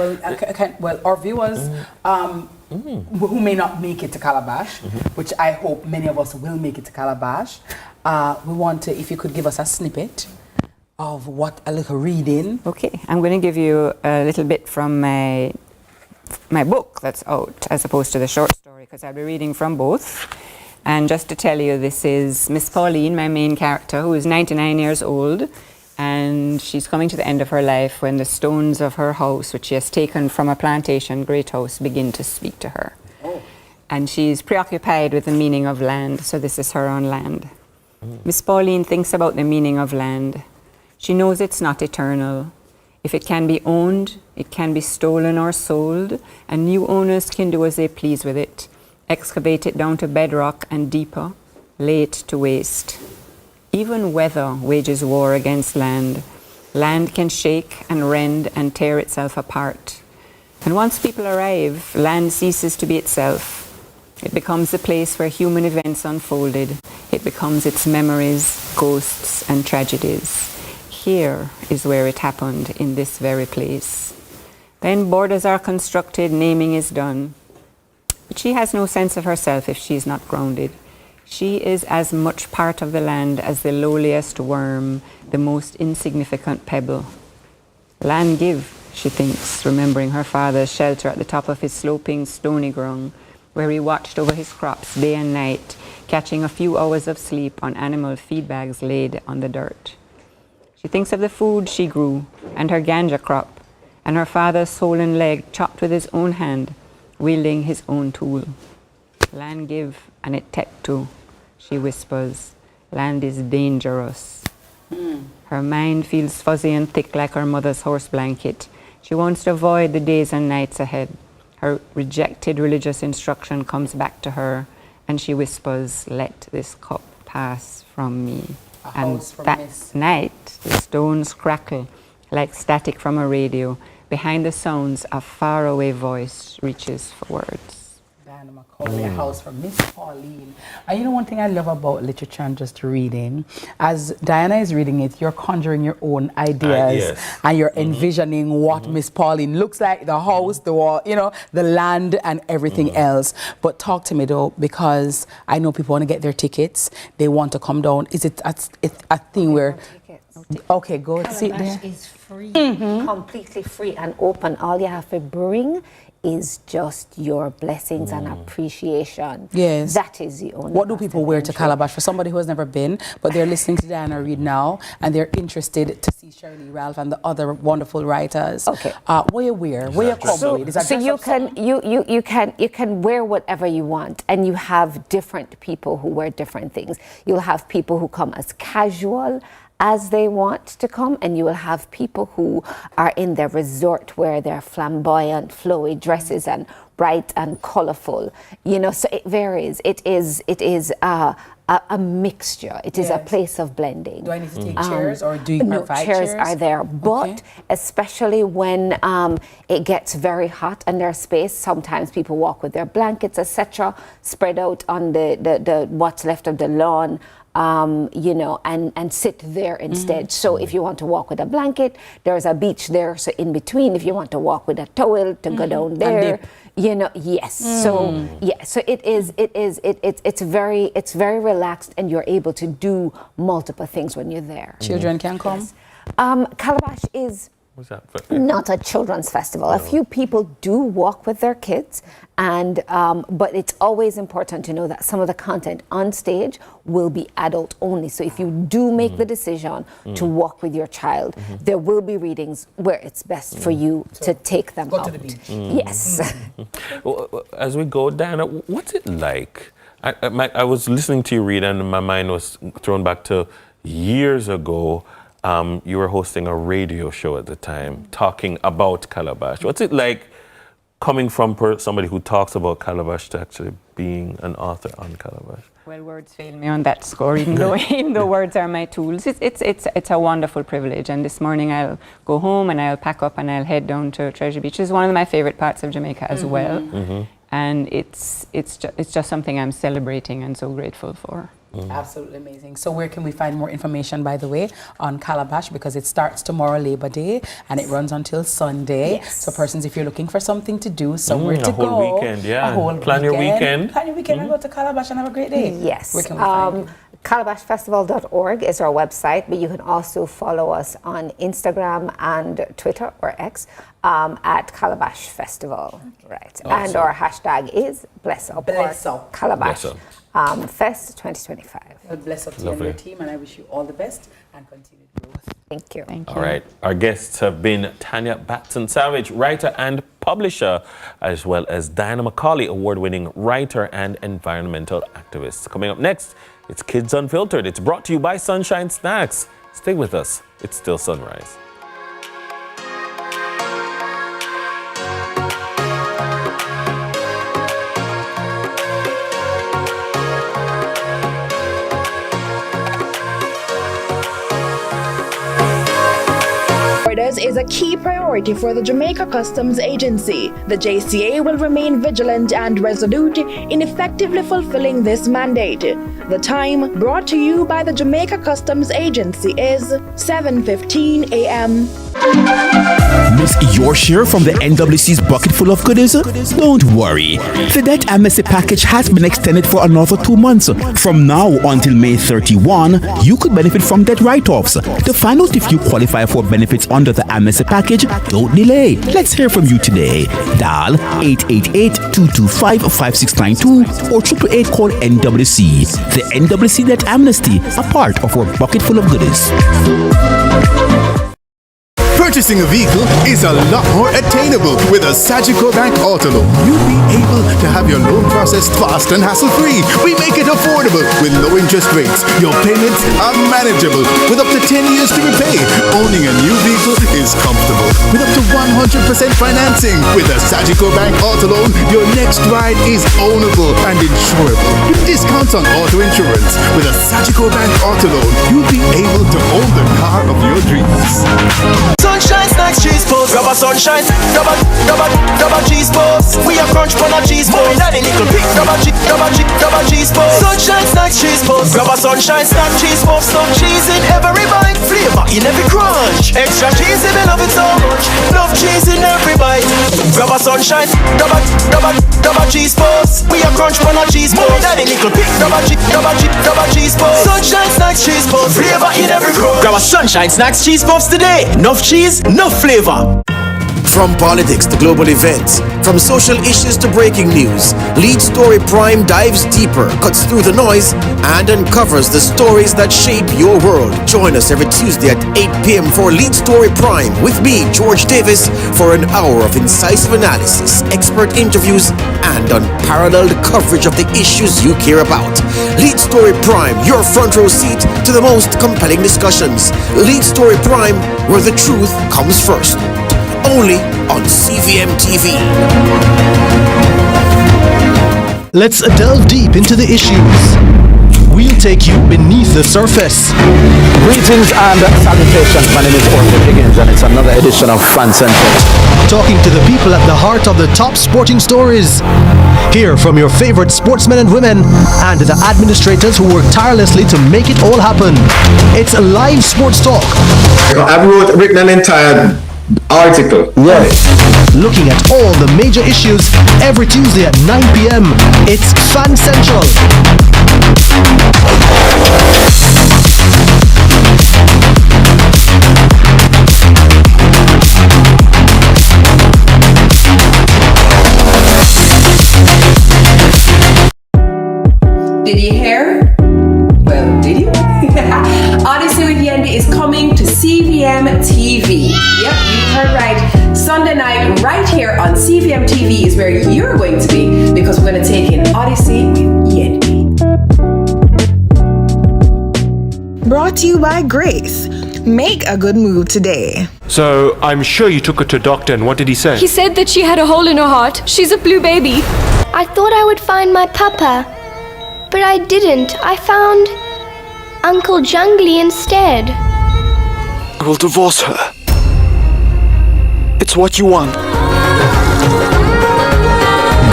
Well, our viewers who may not make it to Calabash, which I hope many of us will make it to Calabash, we want to, if you could give us a snippet of what a little reading. Okay, I'm going to give you a little bit from my book that's out, as opposed to the short story, because I'll be reading from both. And just to tell you, this is Miss Pauline, my main character, who is 99 years old, and she's coming to the end of her life when the stones of her house, which she has taken from a plantation, great house, begin to speak to her. And she's preoccupied with the meaning of land, so this is her on land. Miss Pauline thinks about the meaning of land. She knows it's not eternal. If it can be owned, it can be stolen or sold, and new owners can do as they please with it. Excavate it down to bedrock and deeper, lay it to waste. Even weather wages war against land. Land can shake and rend and tear itself apart. And once people arrive, land ceases to be itself. It becomes the place where human events unfolded. It becomes its memories, ghosts, and tragedies. Here is where it happened, in this very place. Then borders are constructed, naming is done. But she has no sense of herself if she is not grounded. She is as much part of the land as the lowliest worm, the most insignificant pebble. Land give, she thinks, remembering her father's shelter at the top of his sloping, stony ground, where he watched over his crops day and night, catching a few hours of sleep on animal feed bags laid on the dirt. She thinks of the food she grew, and her ganja crop, and her father's swollen leg chopped with his own hand, wielding his own tool. Land give, and it take too, she whispers. Land is dangerous. Her mind feels fuzzy and thick like her mother's horse blanket. She wants to avoid the days and nights ahead. Her rejected religious instruction comes back to her, and she whispers, let this cup pass from me. And that night, the stones crackle like static from a radio. Behind the sounds, a faraway voice reaches for words. Diana McCauley, A House for Miss Pauline. And you know one thing I love about literature and just reading, as Diana is reading it, you're conjuring your own ideas and you're envisioning what Miss Pauline looks like, the house, the wall, you know, the land and everything else. But talk to me though, because I know people want to get their tickets, they want to come down. Is it a thing where... Okay, go sit there. Calabash is free, completely free and open. All you have to bring is just your blessings and appreciation. Yes. That is the only. What do people wear to Calabash? For somebody who has never been, but they're listening to Diana Reid now, and they're interested to see Shirley Ralph and the other wonderful writers. Okay. What you wear? Where you come with? Is that So you can wear whatever you want, and you have different people who wear different things. You'll have people who come as casual as they want to come, and you will have people who are in their resort where they're flamboyant, flowy dresses and bright and colorful. You know, so it varies. It is a mixture. It is a place of blending. Do I need to take chairs, or do you no, provide chairs are there, but especially when it gets very hot and there's space, sometimes people walk with their blankets, etc., spread out on the what's left of the lawn. You know, and sit there instead. So if you want to walk with a blanket, there's a beach there. So in between, if you want to walk with a towel to go down there, you know, yes. So yeah, so it's very relaxed, and you're able to do multiple things when you're there. Children can come. Yes. Calabash is not a children's festival. A few people do walk with their kids, and but it's always important to know that some of the content on stage will be adult only. So if you do make the decision to walk with your child, there will be readings where it's best for you to take them out. To the beach. Yes. Well, as we go, Diana, what's it like? I was listening to you read, and my mind was thrown back to years ago. You were hosting a radio show at the time, talking about Calabash. What's it like coming from somebody who talks about Calabash to actually being an author on Calabash? Well, words fail me on that score, even though words are my tools. It's a wonderful privilege. And this morning I'll go home and I'll pack up and I'll head down to Treasure Beach. It's one of my favorite parts of Jamaica as well. And it's just something I'm celebrating and so grateful for. Absolutely amazing. So where can we find more information, by the way, on Calabash? Because it starts tomorrow, Labor Day, and it runs until Sunday. Yes. So persons, if you're looking for something to do, somewhere to a whole go. weekend, yeah. A whole Plan your weekend. Plan your weekend and go to Calabash and have a great day. Yes. Where can we find you? CalabashFestival.org is our website, but you can also follow us on Instagram and Twitter, or X, at Calabash Festival. Right. Awesome. And our hashtag is Bless Up, Bless or Up. Calabash Bless Fest 2025. Well, bless up to you and your team, and I wish you all the best and continued growth. Thank you. Thank you. All right. Our guests have been Tanya Batson-Savage, writer and publisher, as well as Diana McCauley, award-winning writer and environmental activist. Coming up next, it's Kids Unfiltered. It's brought to you by Sunshine Snacks. Stay with us. It's still sunrise. Is a key priority for the Jamaica Customs Agency. The JCA will remain vigilant and resolute in effectively fulfilling this mandate. The time brought to you by the Jamaica Customs Agency is 7:15 a.m. Miss your share from the NWC's bucket full of goodies? Don't worry. The debt amnesty package has been extended for another 2 months. From now until May 31, you could benefit from debt write-offs. To find out if you qualify for benefits under the amnesty package, don't delay. Let's hear from you today. Dial 888-225-5692 or 888 call NWC. The NWC Debt Amnesty, a part of our bucket full of goodies. Purchasing a vehicle is a lot more attainable with a Sagicor Bank Auto Loan. You'll be able to have your loan processed fast and hassle-free. We make it affordable with low interest rates. Your payments are manageable with up to 10 years to repay. Owning a new vehicle is comfortable with up to 100% financing. With a Sagicor Bank Auto Loan, your next ride is ownable and insurable. With discounts on auto insurance. With a Sagicor Bank Auto Loan, you'll be able to own the car of your dreams. Sunshine Snacks cheese balls, grab a sunshine, grab a cheese balls. We are crunch on a cheese balls. Daddy nickel pick, grab a cheese balls. Sunshine Snacks cheese balls, grab a sunshine snack cheese balls. Some cheese in every bite, flavor in every crunch. Extra cheese if you love it so much. Love cheese in every bite. Grab a sunshine, double cheese balls. We a crunch on a cheese ball. Daddy little pick, double cheese balls. Sunshine snacks, cheese balls. Flavor in every crunch. Grab a sunshine snacks, cheese puffs today. Enough cheese, enough flavor. From politics to global events, from social issues to breaking news, Lead Story Prime dives deeper, cuts through the noise, and uncovers the stories that shape your world. Join us every Tuesday at 8 p.m. for Lead Story Prime with me, George Davis, for an hour of incisive analysis, expert interviews, and unparalleled coverage of the issues you care about. Lead Story Prime, your front row seat to the most compelling discussions. Lead Story Prime, where the truth comes first. Only on CVM TV. Let's delve deep into the issues. We'll take you beneath the surface. Greetings and salutations. My name is Orville Higgins and it's another edition of Fan Central. Talking to the people at the heart of the top sporting stories. Hear from your favorite sportsmen and women and the administrators who work tirelessly to make it all happen. It's live sports talk. I've written an entire article. Yes. Looking at all the major issues every Tuesday at 9 p.m. It's Fan Central. Did you hear? Well, did you? Odyssey with Yendi is coming to CVM TV. Yep, you heard right. Sunday night, right here on CVM TV is where you're going to be because we're going to take in Odyssey with Yendi. Brought to you by Grace. Make a good move today. So, I'm sure you took her to a doctor, and what did he say? He said that she had a hole in her heart. She's a blue baby. I thought I would find my papa, but I didn't. I found Uncle Jungly instead. I will divorce her. It's what you want.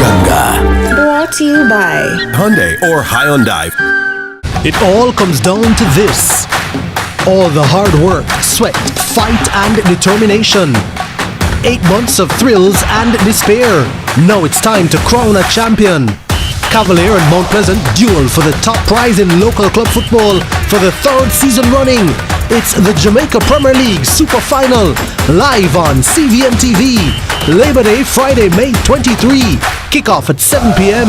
Ganga. Brought to you by Hyundai or Hyundai. It all comes down to this. All the hard work, sweat, fight and determination. 8 months of thrills and despair. Now it's time to crown a champion. Cavalier and Mount Pleasant duel for the top prize in local club football for the 3rd season running. It's the Jamaica Premier League Super Final, live on CVM TV. Labor Day, Friday, May 23. Kickoff at 7 p.m.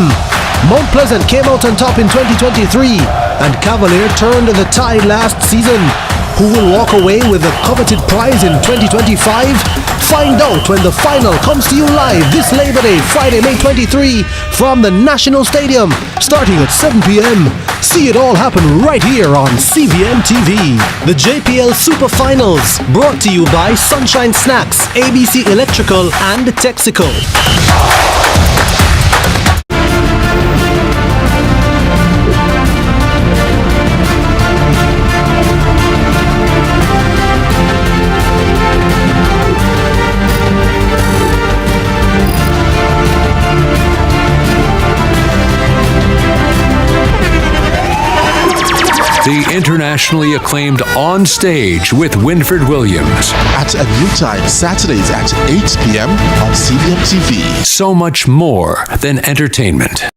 Mount Pleasant came out on top in 2023, and Cavalier turned the tide last season. Who will walk away with the coveted prize in 2025? Find out when the final comes to you live this Labor Day, Friday, May 23, from the National Stadium, starting at 7 p.m. See it all happen right here on CVM TV. The JPL Super Finals, brought to you by Sunshine Snacks, ABC Electrical, and Texaco. The internationally acclaimed On Stage with Winfred Williams. At a new time, Saturdays at 8 p.m. on CVM TV. So much more than entertainment.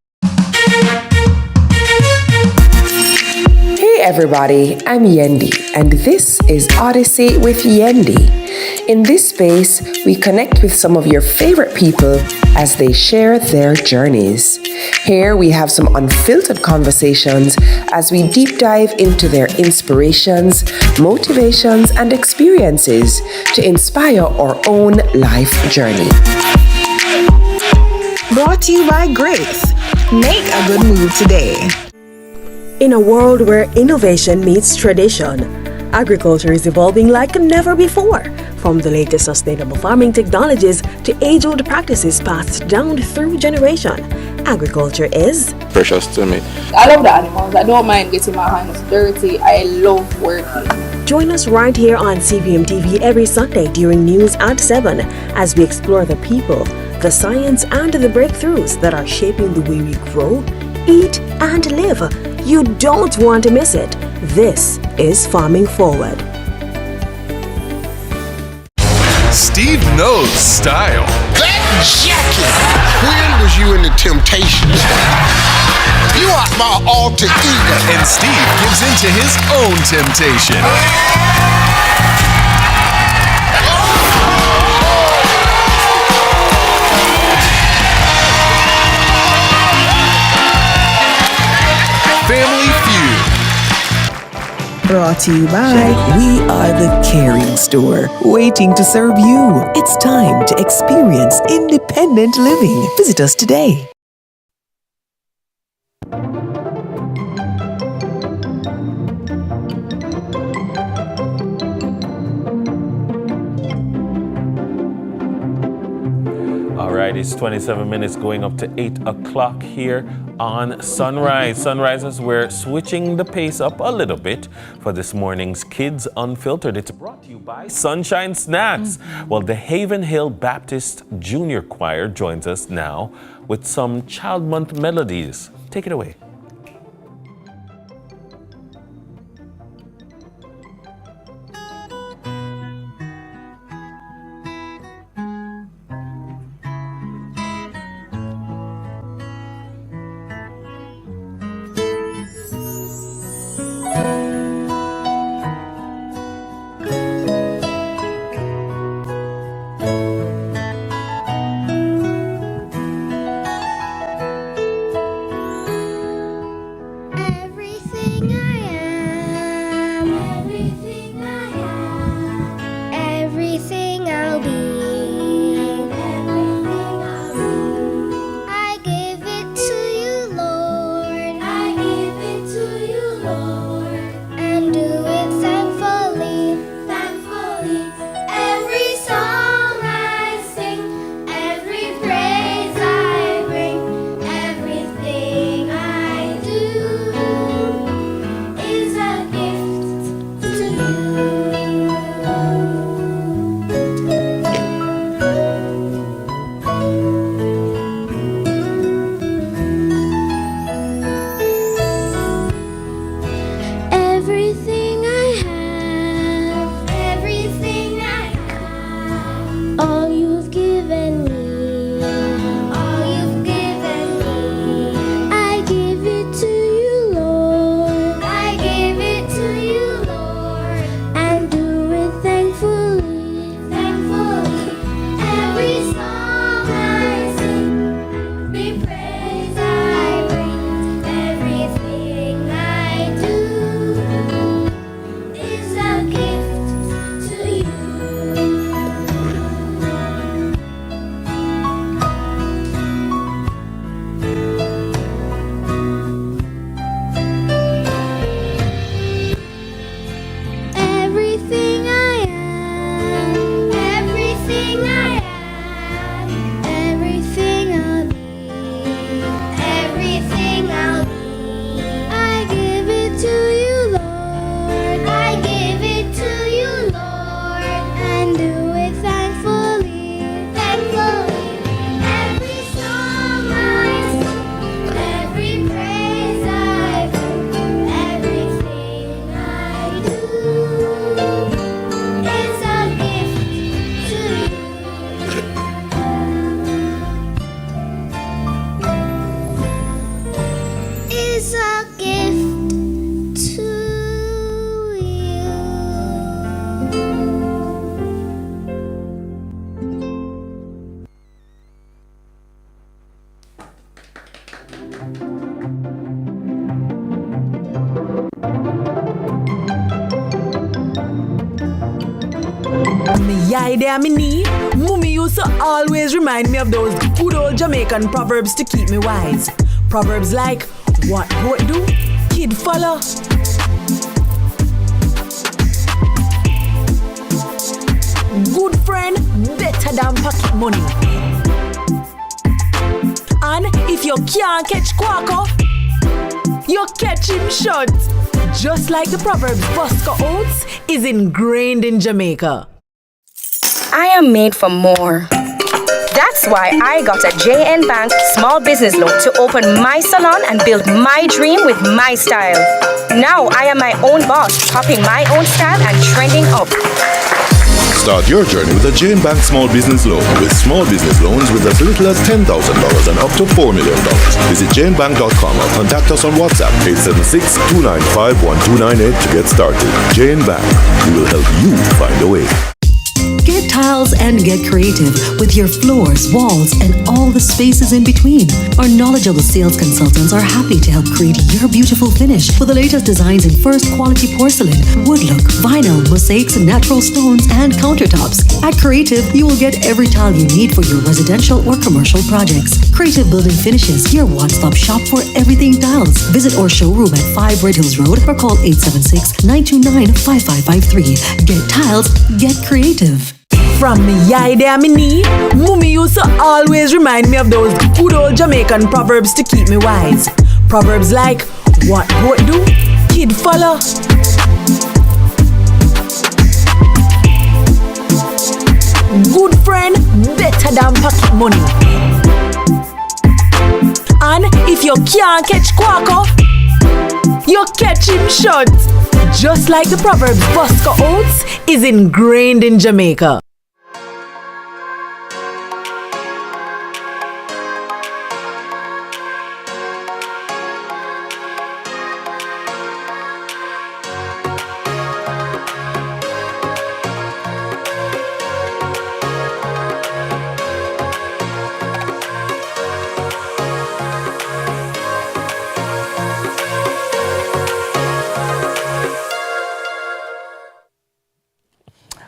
Hey everybody, I'm Yendi, and this is Odyssey with Yendi. In this space, we connect with some of your favorite people as they share their journeys. Here we have some unfiltered conversations as we deep dive into their inspirations, motivations, and experiences to inspire our own life journey. Brought to you by Grace. Make a good move today. In a world where innovation meets tradition, agriculture is evolving like never before. From the latest sustainable farming technologies to age-old practices passed down through generation, agriculture is precious to me. I love the animals. I don't mind getting my hands dirty. I love working. Join us right here on CVM TV every Sunday during news at 7 as we explore the people, the science, and the breakthroughs that are shaping the way we grow, eat, and live. You don't want to miss it. This is Farming Forward. Steve knows style. That jacket! When was you in the Temptations? You are my alter ego. And Steve gives in to his own temptation. Family Feud. Brought to you by We Are the Caring Store, waiting to serve you. It's time to experience independent living. Visit us today. All right, it's 27 minutes going up to 8 o'clock here on Sunrise. Sunrises, we're switching the pace up a little bit for this morning's Kids Unfiltered. It's brought to you by Sunshine Snacks. Well, the Haven Hill Baptist Junior Choir joins us now with some Child Month melodies. Take it away. Idea me need. Mummy used to always remind me of those good old Jamaican proverbs to keep me wise. Proverbs like, what goat do, kid follow. Good friend, better than pocket money. And if you can't catch Quaco, you catch him short. Just like the proverb, Bosco Oats is ingrained in Jamaica. I am made for more. That's why I got a JN Bank small business loan to open my salon and build my dream with my style. Now I am my own boss, popping my own style and trending up. Start your journey with a Jane Bank Small Business Loan. With small business loans with as little as $10,000 and up to $4 million. Visit janebank.com or contact us on WhatsApp 876-295-1298 to get started. Jane Bank. We will help you find a way. Get tiles and get creative with your floors, walls, and all the spaces in between. Our knowledgeable sales consultants are happy to help create your beautiful finish with the latest designs in first quality porcelain, wood look, vinyl, mosaics, natural stones, and countertops. At Creative, you will get every tile you need for your residential or commercial projects. Creative Building Finishes, your one-stop shop for everything tiles. Visit our showroom at 5 Red Hills Road or call 876-929-5553. Get tiles, get creative. From me yai there me knee, Mummy used to always remind me of those good old Jamaican proverbs to keep me wise. Proverbs like, what goat do, kid follow. Good friend, better than pocket money. And if you can't catch Quaco, you catch him short. Just like the proverb, Bosco Oats is ingrained in Jamaica.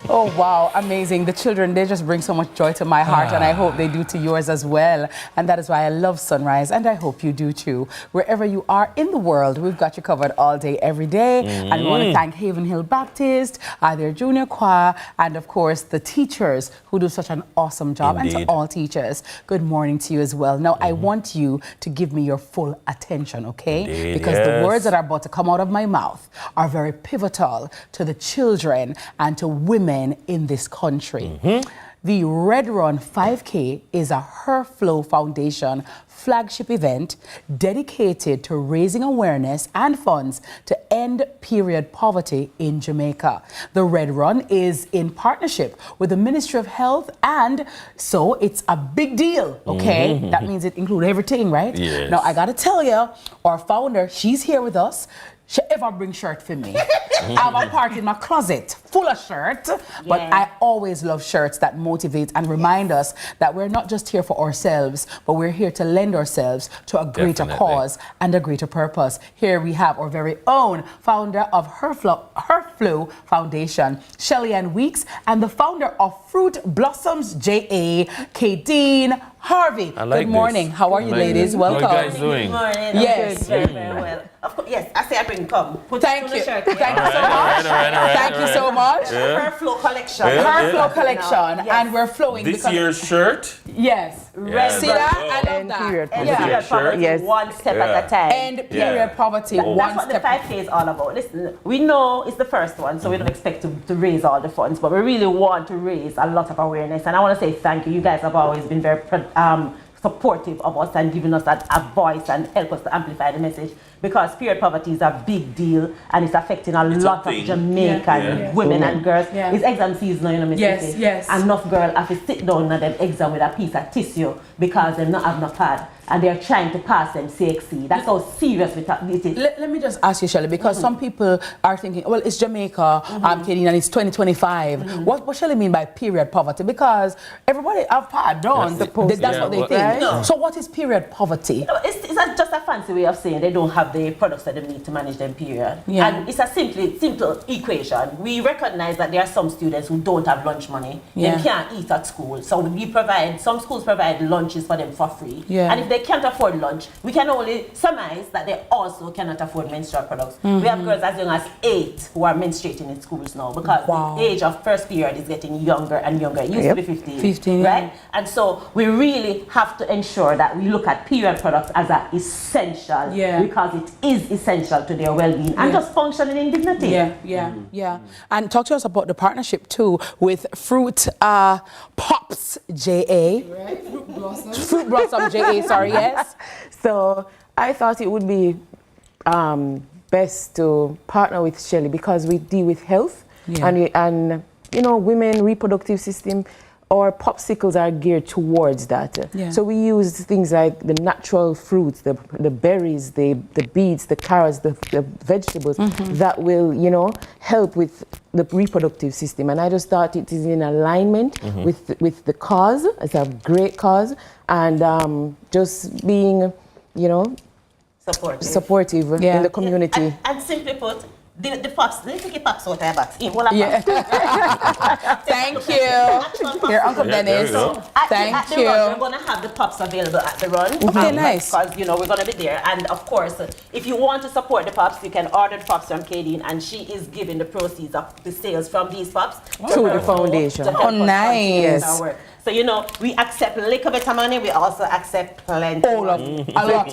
Oh, wow, amazing. The children, they just bring so much joy to my heart, and I hope they do to yours as well. And that is why I love Sunrise, and I hope you do too. Wherever you are in the world, we've got you covered all day, every day. And we want to thank Haven Hill Baptist, their junior choir, and of course, the teachers who do such an awesome job. Indeed. And to all teachers, good morning to you as well. Now, I want you to give me your full attention, okay? Indeed, because yes. the words that are about to come out of my mouth are very pivotal to the children and to women in this country. The Red Run 5K is a Herflow Foundation flagship event dedicated to raising awareness and funds to end period poverty in Jamaica. The Red Run is in partnership with the Ministry of Health, and so it's a big deal, okay? That means it includes everything, right? Yes. Now, I gotta tell you, our founder, she's here with us. She ever bring shirt for me. I have a part in my closet full of shirts, but I always love shirts that motivate and remind us that we're not just here for ourselves, but we're here to lend ourselves to a greater cause and a greater purpose. Here we have our very own founder of Herflow Foundation, Shelly Ann Weeks, and the founder of Fruit Blossoms JA, Khadine Harvey. Good morning. This. How are you, ladies? Welcome. How are you guys doing? Good morning. Yes. Very, very well. Of course, yes. I say I bring come. Thank you. Thank you so much. Thank you so much. Herflow collection. Herflow collection, and we're flowing. This year's shirt? Yes. See that? I love that. Period poverty, yes. One step at a time. End period poverty, one That's what step. the 5K is all about. Listen, we know it's the first one, so we don't expect to raise all the funds, but we really want to raise a lot of awareness. And I want to say thank you. You guys have always been very supportive of us and giving us a voice and help us to amplify the message, because period poverty is a big deal and it's affecting a lot of Jamaican women and girls. It's exam season now, you know, Miss Kitty. Yes. Enough girls have to sit down at them exam with a piece of tissue because they not have no pad and they're trying to pass them CXC. That's how serious it is. Let me just ask you, Shelley, because some people are thinking, well, it's Jamaica, Khadine, and it's 2025. What Shelley mean by period poverty? Because everybody have pad done. That's what they think. No. So what is period poverty? It's just a fancy way of saying they don't have the products that they need to manage their period. And it's a simple equation. We recognize that there are some students who don't have lunch money. They can't eat at school. So some schools provide lunches for them for free. And if they can't afford lunch, we can only surmise that they also cannot afford menstrual products. We have girls as young as 8 who are menstruating in schools now because the age of first period is getting younger and younger. It used to be 15, right? And so we really have to ensure that we look at period products as an essential because it is essential to their well-being and just functioning in dignity. And talk to us about the partnership too with Fruit Pops JA. Fruit Blossom JA, sorry, yes. So I thought it would be best to partner with Shelly because we deal with health and women reproductive system, our popsicles are geared towards that. Yeah. So we use things like the natural fruits, the berries, the beets, the carrots, the vegetables that will, help with the reproductive system. And I just thought it is in alignment with the cause. It's a great cause. And just being, supportive in the community. And simply put, the pops, let's take pops out of your box. Thank you. Here, Uncle Dennis. Thank you. We're going to have the pops available at the run. Okay, nice. Because, we're going to be there. And of course, if you want to support the pops, you can order the pops from Khadine, and she is giving the proceeds of the sales from these pops to the foundation. Oh, nice. So, we accept a little bit of money. We also accept plenty. A lot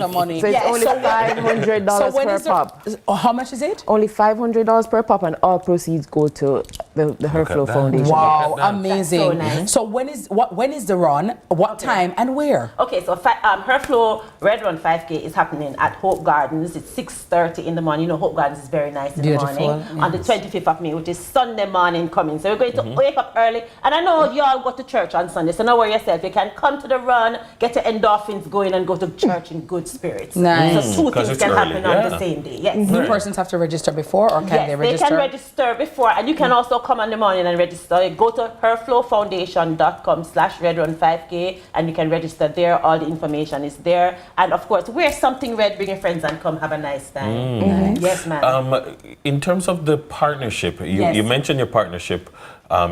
of money. So it's only $500 per pop. How much is it? Only $500 per pop, and all proceeds go to the Herflow Foundation. Wow, amazing. So nice. So when is the run? What time and where? Okay, so Herflow Red Run 5K is happening at Hope Gardens. It's 6:30 in the morning. Hope Gardens is very nice in the morning. Yes. On the 25th of May, which is Sunday morning coming. So we're going to wake up early. And I know you all go to church on Sunday, so don't worry yourself. You can come to the run, get your endorphins going, and go to church in good spirits. Nice. So 2 things can happen on the same day. Yes. New persons have to register before, or can they register? They can register before, and you can also come in the morning and register. Go to herflowfoundation.com/redrun5k, and you can register there. All the information is there. And of course, wear something red, bring your friends, and come have a nice time. Nice. Yes, ma'am. In terms of the partnership, you mentioned your partnership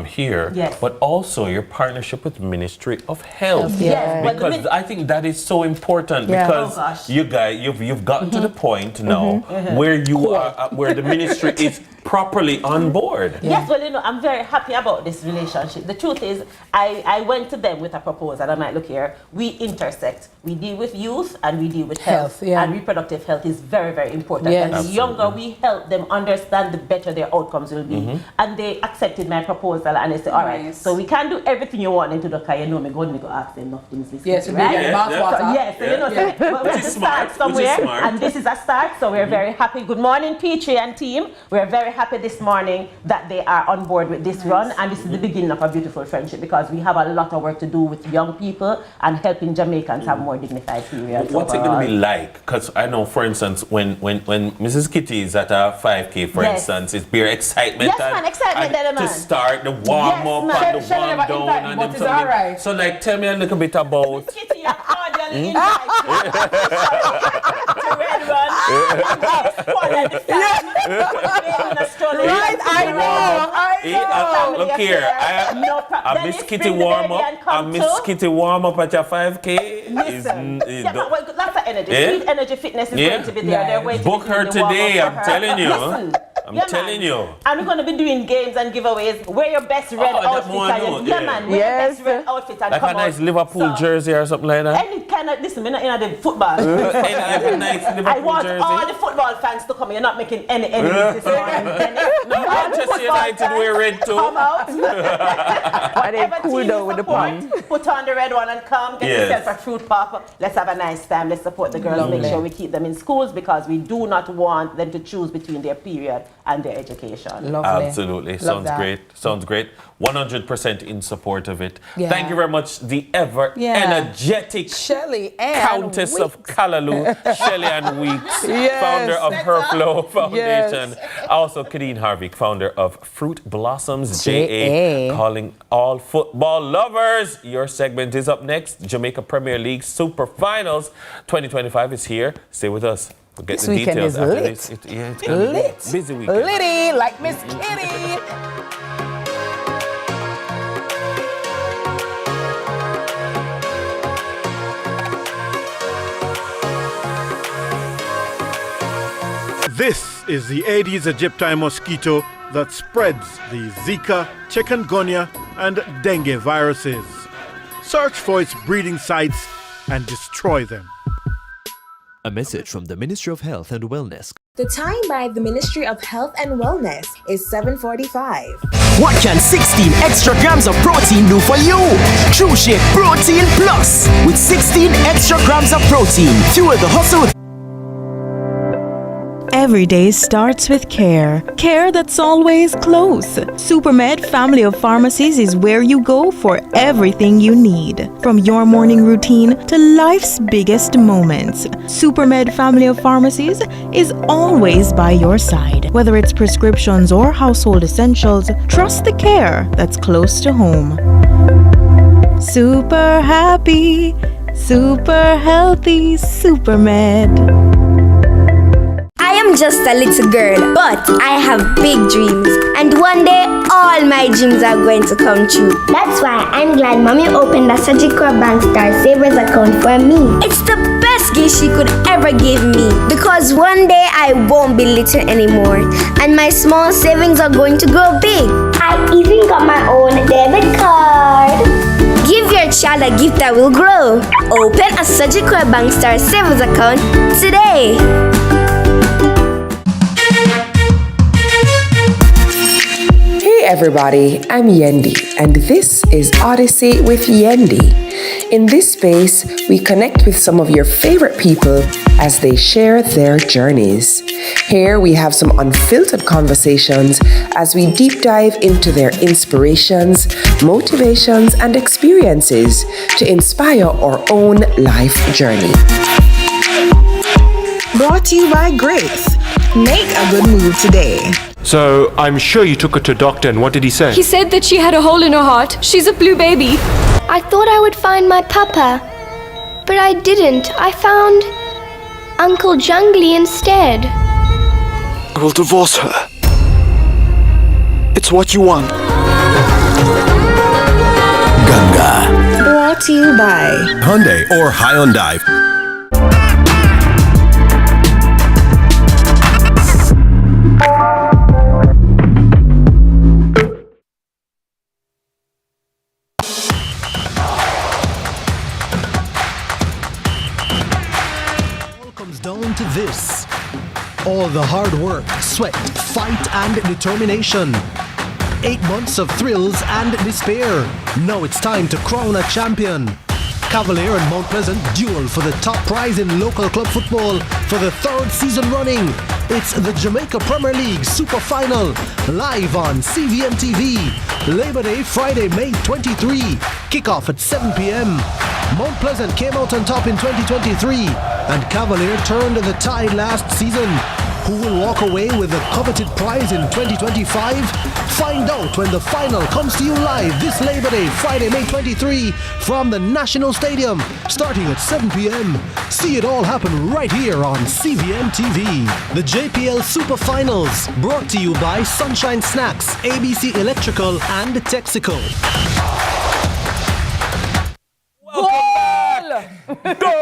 here, but also your partnership with Ministry of Health. Yes. Because I think that is so important because you guys, you've gotten to the point now where you are, where the ministry is properly on board. Yes, well, I'm very happy about this relationship. The truth is, I went to them with a proposal. I'm like, look here, we intersect. We deal with youth and we deal with health. And reproductive health is very, very important. Yes. And the younger we help them understand, the better their outcomes will be. And they accepted my proposal, and they said, all right, so we can't do everything you want into the car. Me go ask them enough things. Yes, right? Yes, so we have to start somewhere, and this is a start. So we're very happy. Good morning, Petrie and team. We're very happy this morning that they are on board with this run, and this is the beginning of a beautiful friendship because we have a lot of work to do with young people and helping Jamaicans have more dignified periods. What's it going to be like? Because I know, for instance, when Mrs. Kitty is at a 5K, for instance, it's pure excitement. Yes, man, excitement, and to start the warm up and the warm down, and then something. So, like, tell me a little bit about. Mrs. Kitty, you're cordially invited to Red Run. Right, I know. Look here, I Miss Kitty warm up. I Miss Kitty warm up at your 5K. Lots of energy. Sweet Energy Fitness is going to be there. They're waiting. Book her today. I'm telling you. I'm telling you. And we're going to be doing games and giveaways. Wear your best red outfit. Man. Wear your best red outfit and like come a nice Liverpool jersey or something like that. Any kind of, listen, we're not in the football. Any nice Liverpool I want jersey. all the football fans to come. You're not making any enemies this morning. No, Manchester United wear red too. Come out. Whatever cool down with the point. Put on the red one and come. Get yourself a fruit pop. Let's have a nice time. Let's support the girls. Make sure we keep them in schools because we do not want them to choose between their period and their education. Lovely. Absolutely. Sounds great. Sounds great. 100% in support of it. Yeah. Thank you very much, the ever energetic Shelley and Countess of Callaloo, Shelley Ann Weeks, founder of Herflow Foundation. Also, Khadine Harvick, founder of Fruit Blossoms JA, calling all football lovers. Your segment is up next. Jamaica Premier League Super Finals 2025 is here. Stay with us. We'll get this the weekend details is after lit. this. It's gonna be a busy weekend. Litty, like Miss Kitty. This is the Aedes aegypti mosquito that spreads the Zika, chikungunya, and dengue viruses. Search for its breeding sites and destroy them. A message from the Ministry of Health and Wellness. The time by the Ministry of Health and Wellness is 7:45. What can 16 extra grams of protein do for you? True Shape Protein Plus. With 16 extra grams of protein, fuel the hustle. Every day starts with care. Care that's always close. Supermed family of pharmacies is where you go for everything you need. From your morning routine to life's biggest moments. Supermed family of pharmacies is always by your side. Whether it's prescriptions or household essentials, trust the care that's close to home. Super happy, super healthy, Supermed. I am just a little girl, but I have big dreams. And one day, all my dreams are going to come true. That's why I'm glad Mommy opened a Surgical Bank Star Savers account for me. It's the best gift she could ever give me. Because one day, I won't be little anymore. And my small savings are going to grow big. I even got my own debit card. Give your child a gift that will grow. Open a Surgical Bank Star Savers account today. Hey everybody, I'm Yendi, and this is Odyssey with Yendi. In this space, we connect with some of your favorite people as they share their journeys. Here we have some unfiltered conversations as we deep dive into their inspirations, motivations, and experiences to inspire our own life journey. Brought to you by Grace. Make a good move today. So, I'm sure you took her to a doctor, and what did he say? He said that she had a hole in her heart. She's a blue baby. I thought I would find my papa, but I didn't. I found Uncle Jungly instead. I will divorce her. It's what you want. Ganga. Brought to you by Hyundai or Hyundai. Down to this. All the hard work, sweat, fight, and determination. 8 months of thrills and despair. Now it's time to crown a champion. Cavalier and Mount Pleasant duel for the top prize in local club football for the 3rd season running. It's the Jamaica Premier League Super Final, live on CVM TV. Labor Day, Friday, May 23. Kickoff at 7 p.m. Mount Pleasant came out on top in 2023, and Cavalier turned the tide last season. Who will walk away with the coveted prize in 2025? Find out when the final comes to you live this Labor Day, Friday, May 23, from the National Stadium, starting at 7 p.m. See it all happen right here on CVM TV. The JPL Super Finals, brought to you by Sunshine Snacks, ABC Electrical, and Texaco. Goal!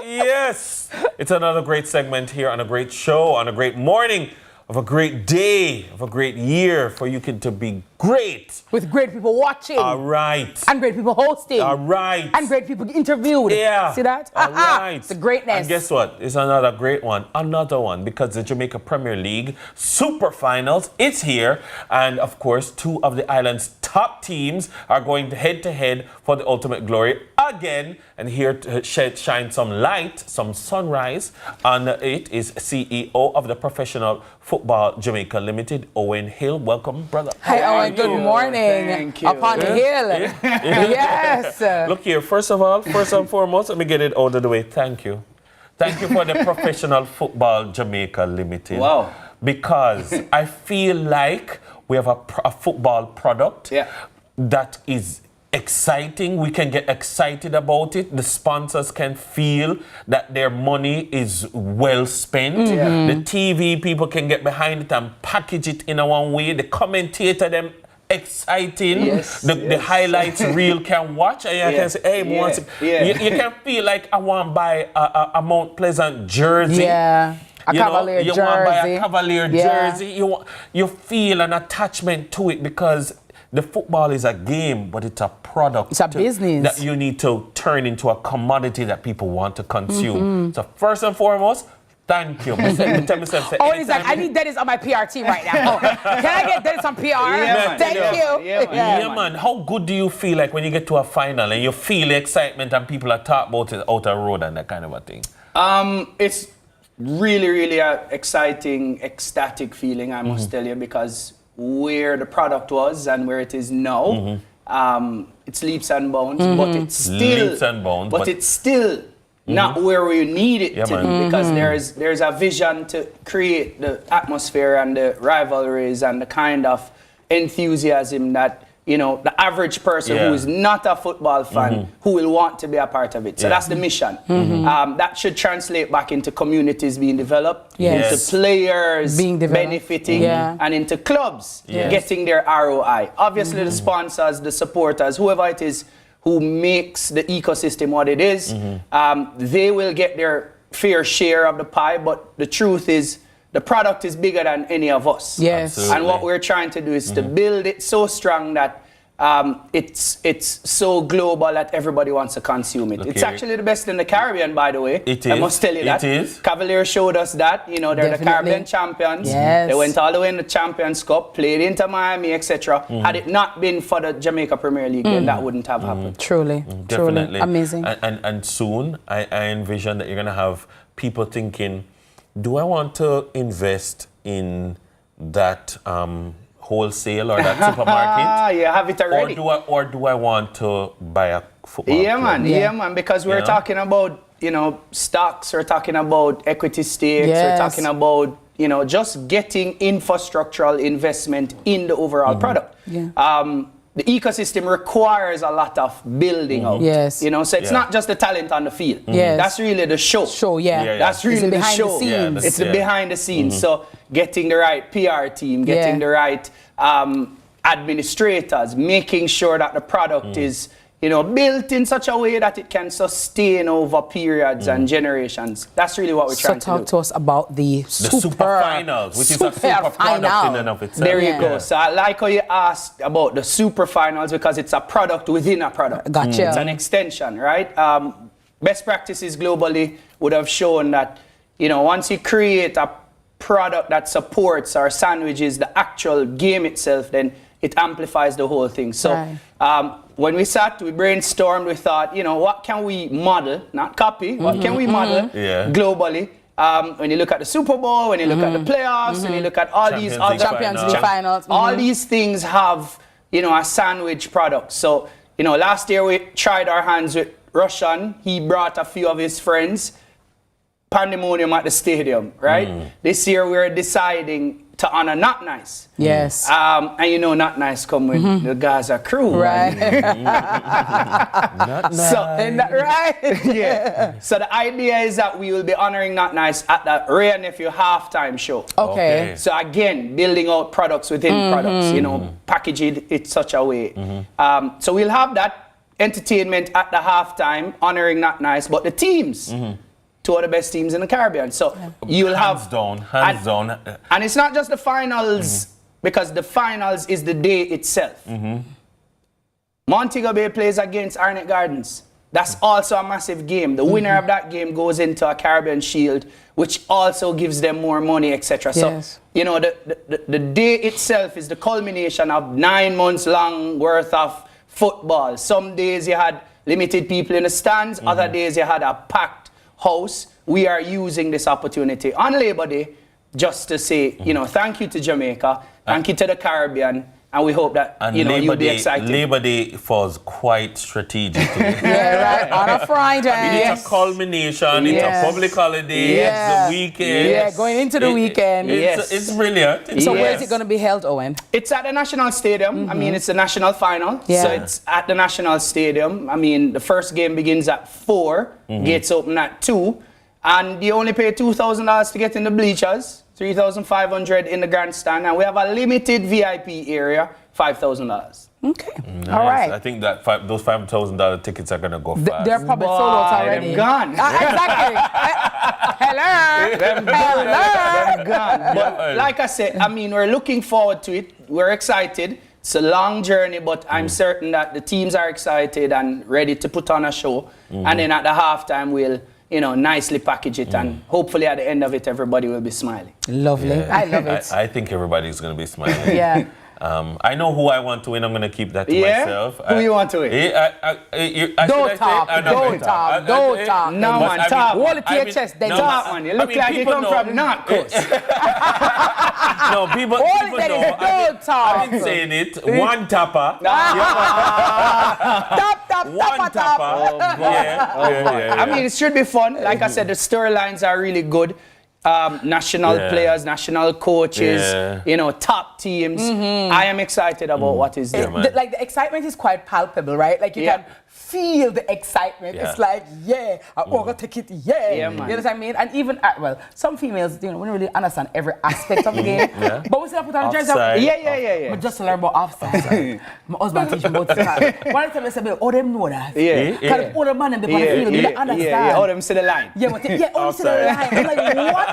Yes! It's another great segment here on a great show, on a great morning, of a great day, of a great year for you to be great. With great people watching. All right. And great people hosting. All right. And great people interviewed. Yeah. See that? All right. It's the greatness. And guess what? It's another great one. Another one, because the Jamaica Premier League Super Finals, it's here. And of course, 2 of the island's top teams are going head to head for the ultimate glory again. And here to shine some light, some sunrise on it is CEO of the Professional Football Jamaica Limited, Owen Hill. Welcome, brother. Hi, Owen. Good morning. Thank you. Up on the hill. Yes. Look here, first and foremost, let me get it out of the way. Thank you. Thank you for the Professional Football Jamaica Limited. Wow. Because I feel like we have a football product that is exciting. We can get excited about it. The sponsors can feel that their money is well spent. Mm-hmm. The TV people can get behind it and package it in a one way. The commentator, them exciting. The highlights reel can watch and you can say, hey, you can feel like I want to buy a Mount Pleasant jersey. Yeah. A Cavalier jersey. You want to buy a Cavalier jersey. You feel an attachment to it because the football is a game, but it's a product. It's a business. That you need to turn into a commodity that people want to consume. Mm-hmm. So first and foremost, thank you. Oh, he's like, I need Dennis on my PR team right now. Can I get Dennis on PR? Yeah, thank you. Yeah, man. How good do you feel like when you get to a final and you feel the excitement and people are talking about it out the road and that kind of a thing? It's really, really exciting, ecstatic feeling, I must tell you, because where the product was and where it is now, it's leaps and bounds, but it's still leaps and bounds, but it's still not where we need it to be, because there's a vision to create the atmosphere and the rivalries and the kind of enthusiasm that, you know, the average person who is not a football fan who will want to be a part of it. So that's the mission. That should translate back into communities being developed, into players being benefiting, and into clubs getting their ROI. Obviously, the sponsors, the supporters, whoever it is who makes the ecosystem what it is, they will get their fair share of the pie, but the truth is, the product is bigger than any of us. Yes. Absolutely. And what we're trying to do is to build it so strong that it's so global that everybody wants to consume it. It's actually the best in the Caribbean, by the way. It is. I must tell you that. It is. Cavalier showed us that. You know, they're the Caribbean champions. Yes. They went all the way in the Champions Cup, played into Miami, etc. Had it not been for the Jamaica Premier League, then that wouldn't have happened. Truly. Definitely. Amazing. And soon, I envision that you're going to have people thinking, do I want to invest in that wholesale or that supermarket? Yeah, have it already. Or do I want to buy a football club? Yeah, man, because we're talking about, you know, stocks, we're talking about equity stakes, we're talking about, you know, just getting infrastructural investment in the overall product. The ecosystem requires a lot of building out. Yes. You know, so it's not just the talent on the field. Yes. That's really the show. That's really the show. It's the behind the scenes. So getting the right PR team, getting the right administrators, making sure that the product is, you know, built in such a way that it can sustain over periods and generations. That's really what we're trying to do. So talk to us about the super finals, which is a super product in and of itself. There you go. So I like how you asked about the super finals, because it's a product within a product. Gotcha. It's an extension, right? Best practices globally would have shown that, you know, once you create a product that supports or sandwiches the actual game itself, then it amplifies the whole thing. So when we sat, we brainstormed, we thought, you know, what can we model, not copy, what can we model globally? When you look at the Super Bowl, when you look at the playoffs, when you look at all these Champions League finals, all these things have, you know, a sandwich product. So, you know, last year we tried our hands with Russian. He brought a few of his friends. Pandemonium at the stadium, right? This year we're deciding to honor Not Nice. Yes. And you know Not Nice come with the Gaza crew. Right. Not Nice. So, So the idea is that we will be honoring Not Nice at the Ray and Nephew halftime show. Okay. So again, building out products within products, you know, packaging it such a way. So we'll have that entertainment at the halftime, honoring Not Nice, but the teams. Two of the best teams in the Caribbean. So you'll have hands down. And it's not just the finals, because the finals is the day itself. Montego Bay plays against Arnett Gardens. That's also a massive game. The winner of that game goes into a Caribbean Shield, which also gives them more money, etc. So, you know, the day itself is the culmination of 9 months long worth of football. Some days you had limited people in the stands, other days you had a packed house. We are using this opportunity on Labor Day just to say, you know, thank you to Jamaica, thank you to the Caribbean, and we hope that, you know, you'll be excited. Labor Day falls quite strategically. Right, on a Friday. It's a culmination, it's a public holiday, it's the weekend. Going into the weekend. It's brilliant. So where is it going to be held, Owen? It's at the National Stadium. I mean, it's the national final. So it's at the National Stadium. I mean, the first game begins at 4, gates open at 2, and you only pay $2,000 to get in the bleachers. $3,500 in the grandstand, and we have a limited VIP area, $5,000. Okay. Nice. All right. I think that those $5,000 tickets are gonna go fast. They're probably sold out already. They're gone. Exactly. Hello. They're gone. But like I said, I mean, we're looking forward to it. We're excited. It's a long journey, but I'm certain that the teams are excited and ready to put on a show. And then at the halftime, we'll, you know, nicely package it, and hopefully at the end of it, everybody will be smiling. Lovely. I love it. I think everybody's going to be smiling. I know who I want to win. I'm going to keep that to myself. Who you want to win? Don't talk. No, man, talk. Hold it to your chest. Then talk, man. You look like you come from North Coast. No, people know. Don't talk. I've been saying it. One tapper. One tapper. I mean, it should be fun. Like I said, the storylines are really good. National players, national coaches, top teams. I am excited about what is there. Like the excitement is quite palpable, right? Like you can feel the excitement. It's like, I'm gonna take it, man. You know what I mean? And even, some females, we don't really understand every aspect of the game. But we still put on the jersey. Yeah. Just to learn about offside. My husband teach me about this. One time I said, them know that. Because all the man in the field, they don't understand. All them see the line. All see the line. I'm like, what?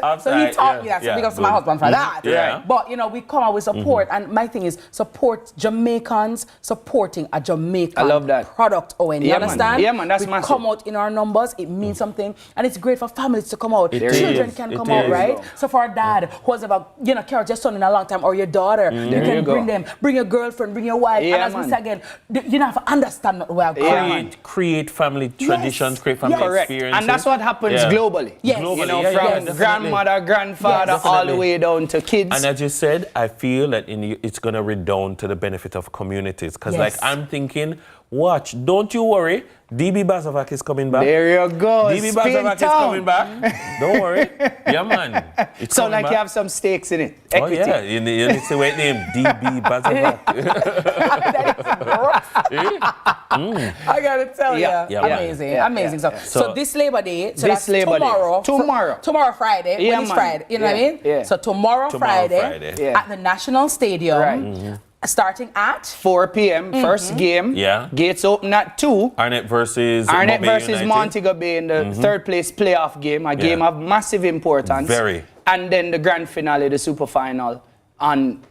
Offside, so he taught me that. So big up to my husband for that. Yeah. But, we come out with support. And my thing is, support Jamaicans supporting a Jamaican product, Owen. You understand? Yeah, man, that's we massive. come out in our numbers, it means something. And it's great for families to come out. Children can come out, right? So for a dad who has about, carried your son in a long time, or your daughter, you can bring them, bring your girlfriend, bring your wife. And as we say again, you don't have to understand where I'm going. Create family traditions, create family experiences. And that's what happens globally. Yes. From grandmother, grandfather, all the way down to kids. And as you said, I feel that it's going to redound to the benefit of communities. Because I'm thinking, watch, don't you worry, DB Bazovac is coming back. There you go. DB Bazovac is coming back. Don't worry. Yeah, man. It's so like back. You have some stakes in it. Equity. Oh, yeah. You need to say what name? DB Bazovac. I got to tell you. Amazing. So this Labor Day, that's tomorrow Friday. Yeah, when it's Friday. You know what I mean? Yeah. So tomorrow Friday. At the National Stadium. Right. Starting at 4 p.m. First game. Yeah. Gates open at 2. Arnett versus Montego Bay in the third place playoff game. A game of massive importance. Very. And then the grand finale, the super final, on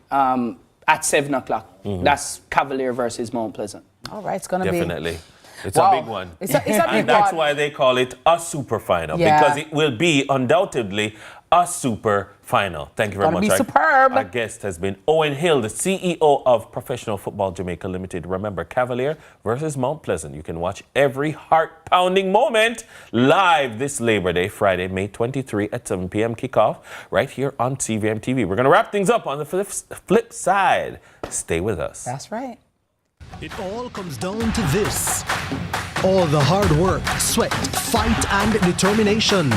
at 7 o'clock. That's Cavalier versus Mount Pleasant. All right, it's gonna be definitely. It's a big one. It's a big one. And that's why they call it a super final, because it will be undoubtedly a super final. Thank you very much. Be superb. Our guest has been Owen Hill, the CEO of Professional Football Jamaica Limited. Remember, Cavalier versus Mount Pleasant. You can watch every heart-pounding moment live this Labor Day, Friday, May 23 at 7 p.m. kickoff right here on CVM TV. We're going to wrap things up on the flip side. Stay with us. That's right. It all comes down to this. All the hard work, sweat, fight, and determination.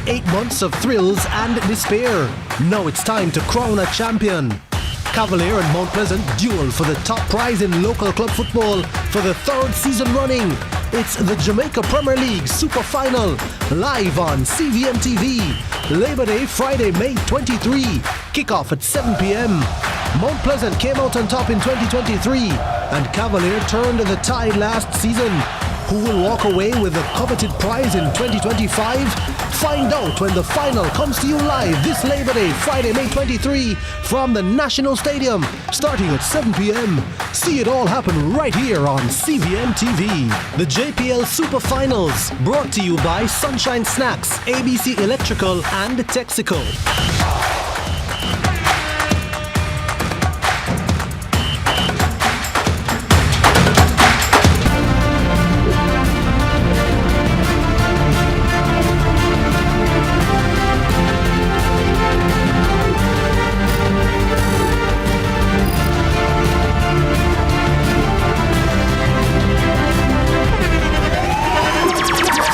8 months of thrills and despair. Now it's time to crown a champion. Cavalier and Mount Pleasant duel for the top prize in local club football for the 3rd season running. It's the Jamaica Premier League Super Final, live on CVM TV. Labor Day, Friday, May 23. Kickoff at 7 p.m. Mount Pleasant came out on top in 2023, and Cavalier turned the tide last season. Who will walk away with the coveted prize in 2025? Find out when the final comes to you live this Labor Day, Friday, May 23, from the National Stadium, starting at 7 p.m. See it all happen right here on CVM TV. The JPL Super Finals, brought to you by Sunshine Snacks, ABC Electrical, and Texaco.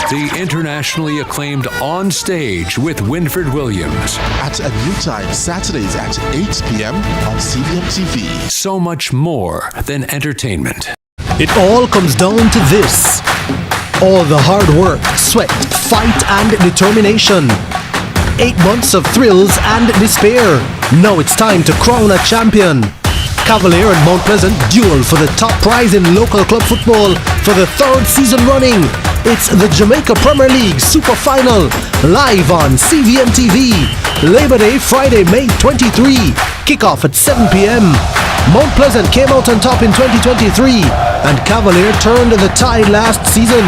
The internationally acclaimed On Stage with Winford Williams. At a new time, Saturdays at 8 p.m. on CVM TV. So much more than entertainment. It all comes down to this. All the hard work, sweat, fight, and determination. 8 months of thrills and despair. Now it's time to crown a champion. Cavalier and Mount Pleasant duel for the top prize in local club football for the 3rd season running. It's the Jamaica Premier League Super Final, live on CVM TV. Labor Day, Friday, May 23. Kickoff at 7 p.m. Mount Pleasant came out on top in 2023, and Cavalier turned the tide last season.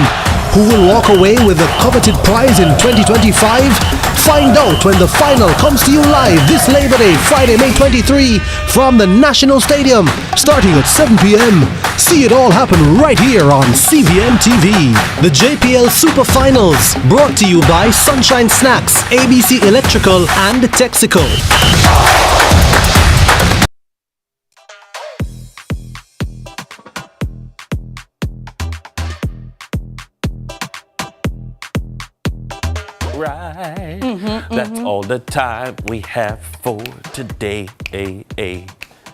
Who will walk away with the coveted prize in 2025? Find out when the final comes to you live this Labor Day, Friday, May 23, from the National Stadium, starting at 7 p.m. See it all happen right here on CVM TV. The JPL Super Finals, brought to you by Sunshine Snacks, ABC Electrical, and Texaco. Right. That's all the time we have for today.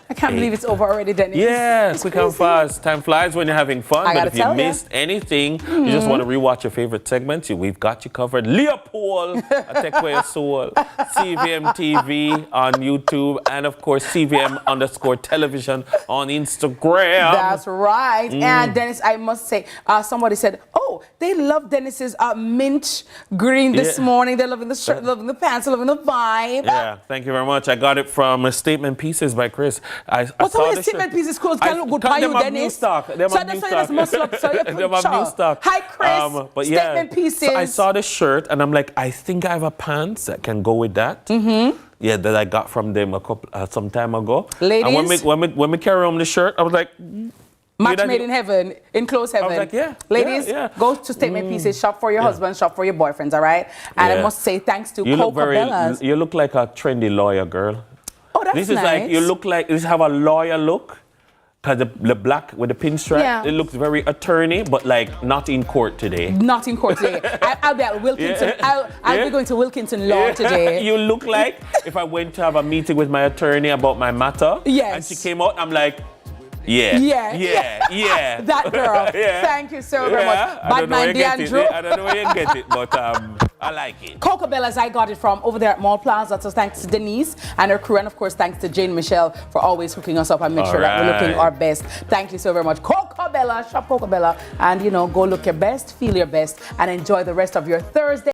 I can't believe it's over already, Dennis. Yeah, quick and fast. Time flies when you're having fun. But if you missed anything, you just want to rewatch your favorite segments, we've got you covered. Leopold, I take away your soul. CVM TV on YouTube, and of course CVM_television on Instagram. That's right. And Dennis, I must say, somebody said, oh, they love Dennis's mint green this morning. They're loving the shirt, loving the pants, loving the vibe. Yeah, thank you very much. I got it from Statement Pieces by Chris. What's all your statement pieces clothes can look good for you, Dennis? New stock. They have new stock. Hi, Chris. But statement pieces. So I saw the shirt and I'm like, I think I have a pants that can go with that. Yeah, that I got from them some time ago. Ladies, and when we carry on the shirt, I was like, match made in heaven, in close heaven. I was like, ladies, go to Statement Pieces, shop for your husband, shop for your boyfriends, all right? And I must say thanks to Coco Bellas. You look like a trendy lawyer, girl. Oh, that's this is like, you look like, this have a lawyer look. Because the black with the pinstripe, it looks very attorney, but like not in court today. Not in court today. I'll be at Wilkinson. I'll be going to Wilkinson Law today. You look like if I went to have a meeting with my attorney about my matter. Yes. And she came out, I'm like, yeah. That girl. Thank you so very much. Bad man DeAndrew. I don't know where you get it, but I like it. Coco Bellas, I got it from over there at Mall Plaza. So thanks to Denise and her crew, and of course thanks to Jane Michelle for always hooking us up and make sure that we're looking our best. Thank you so very much. Coco Bella, shop Coco Bella, and go look your best, feel your best, and enjoy the rest of your Thursday.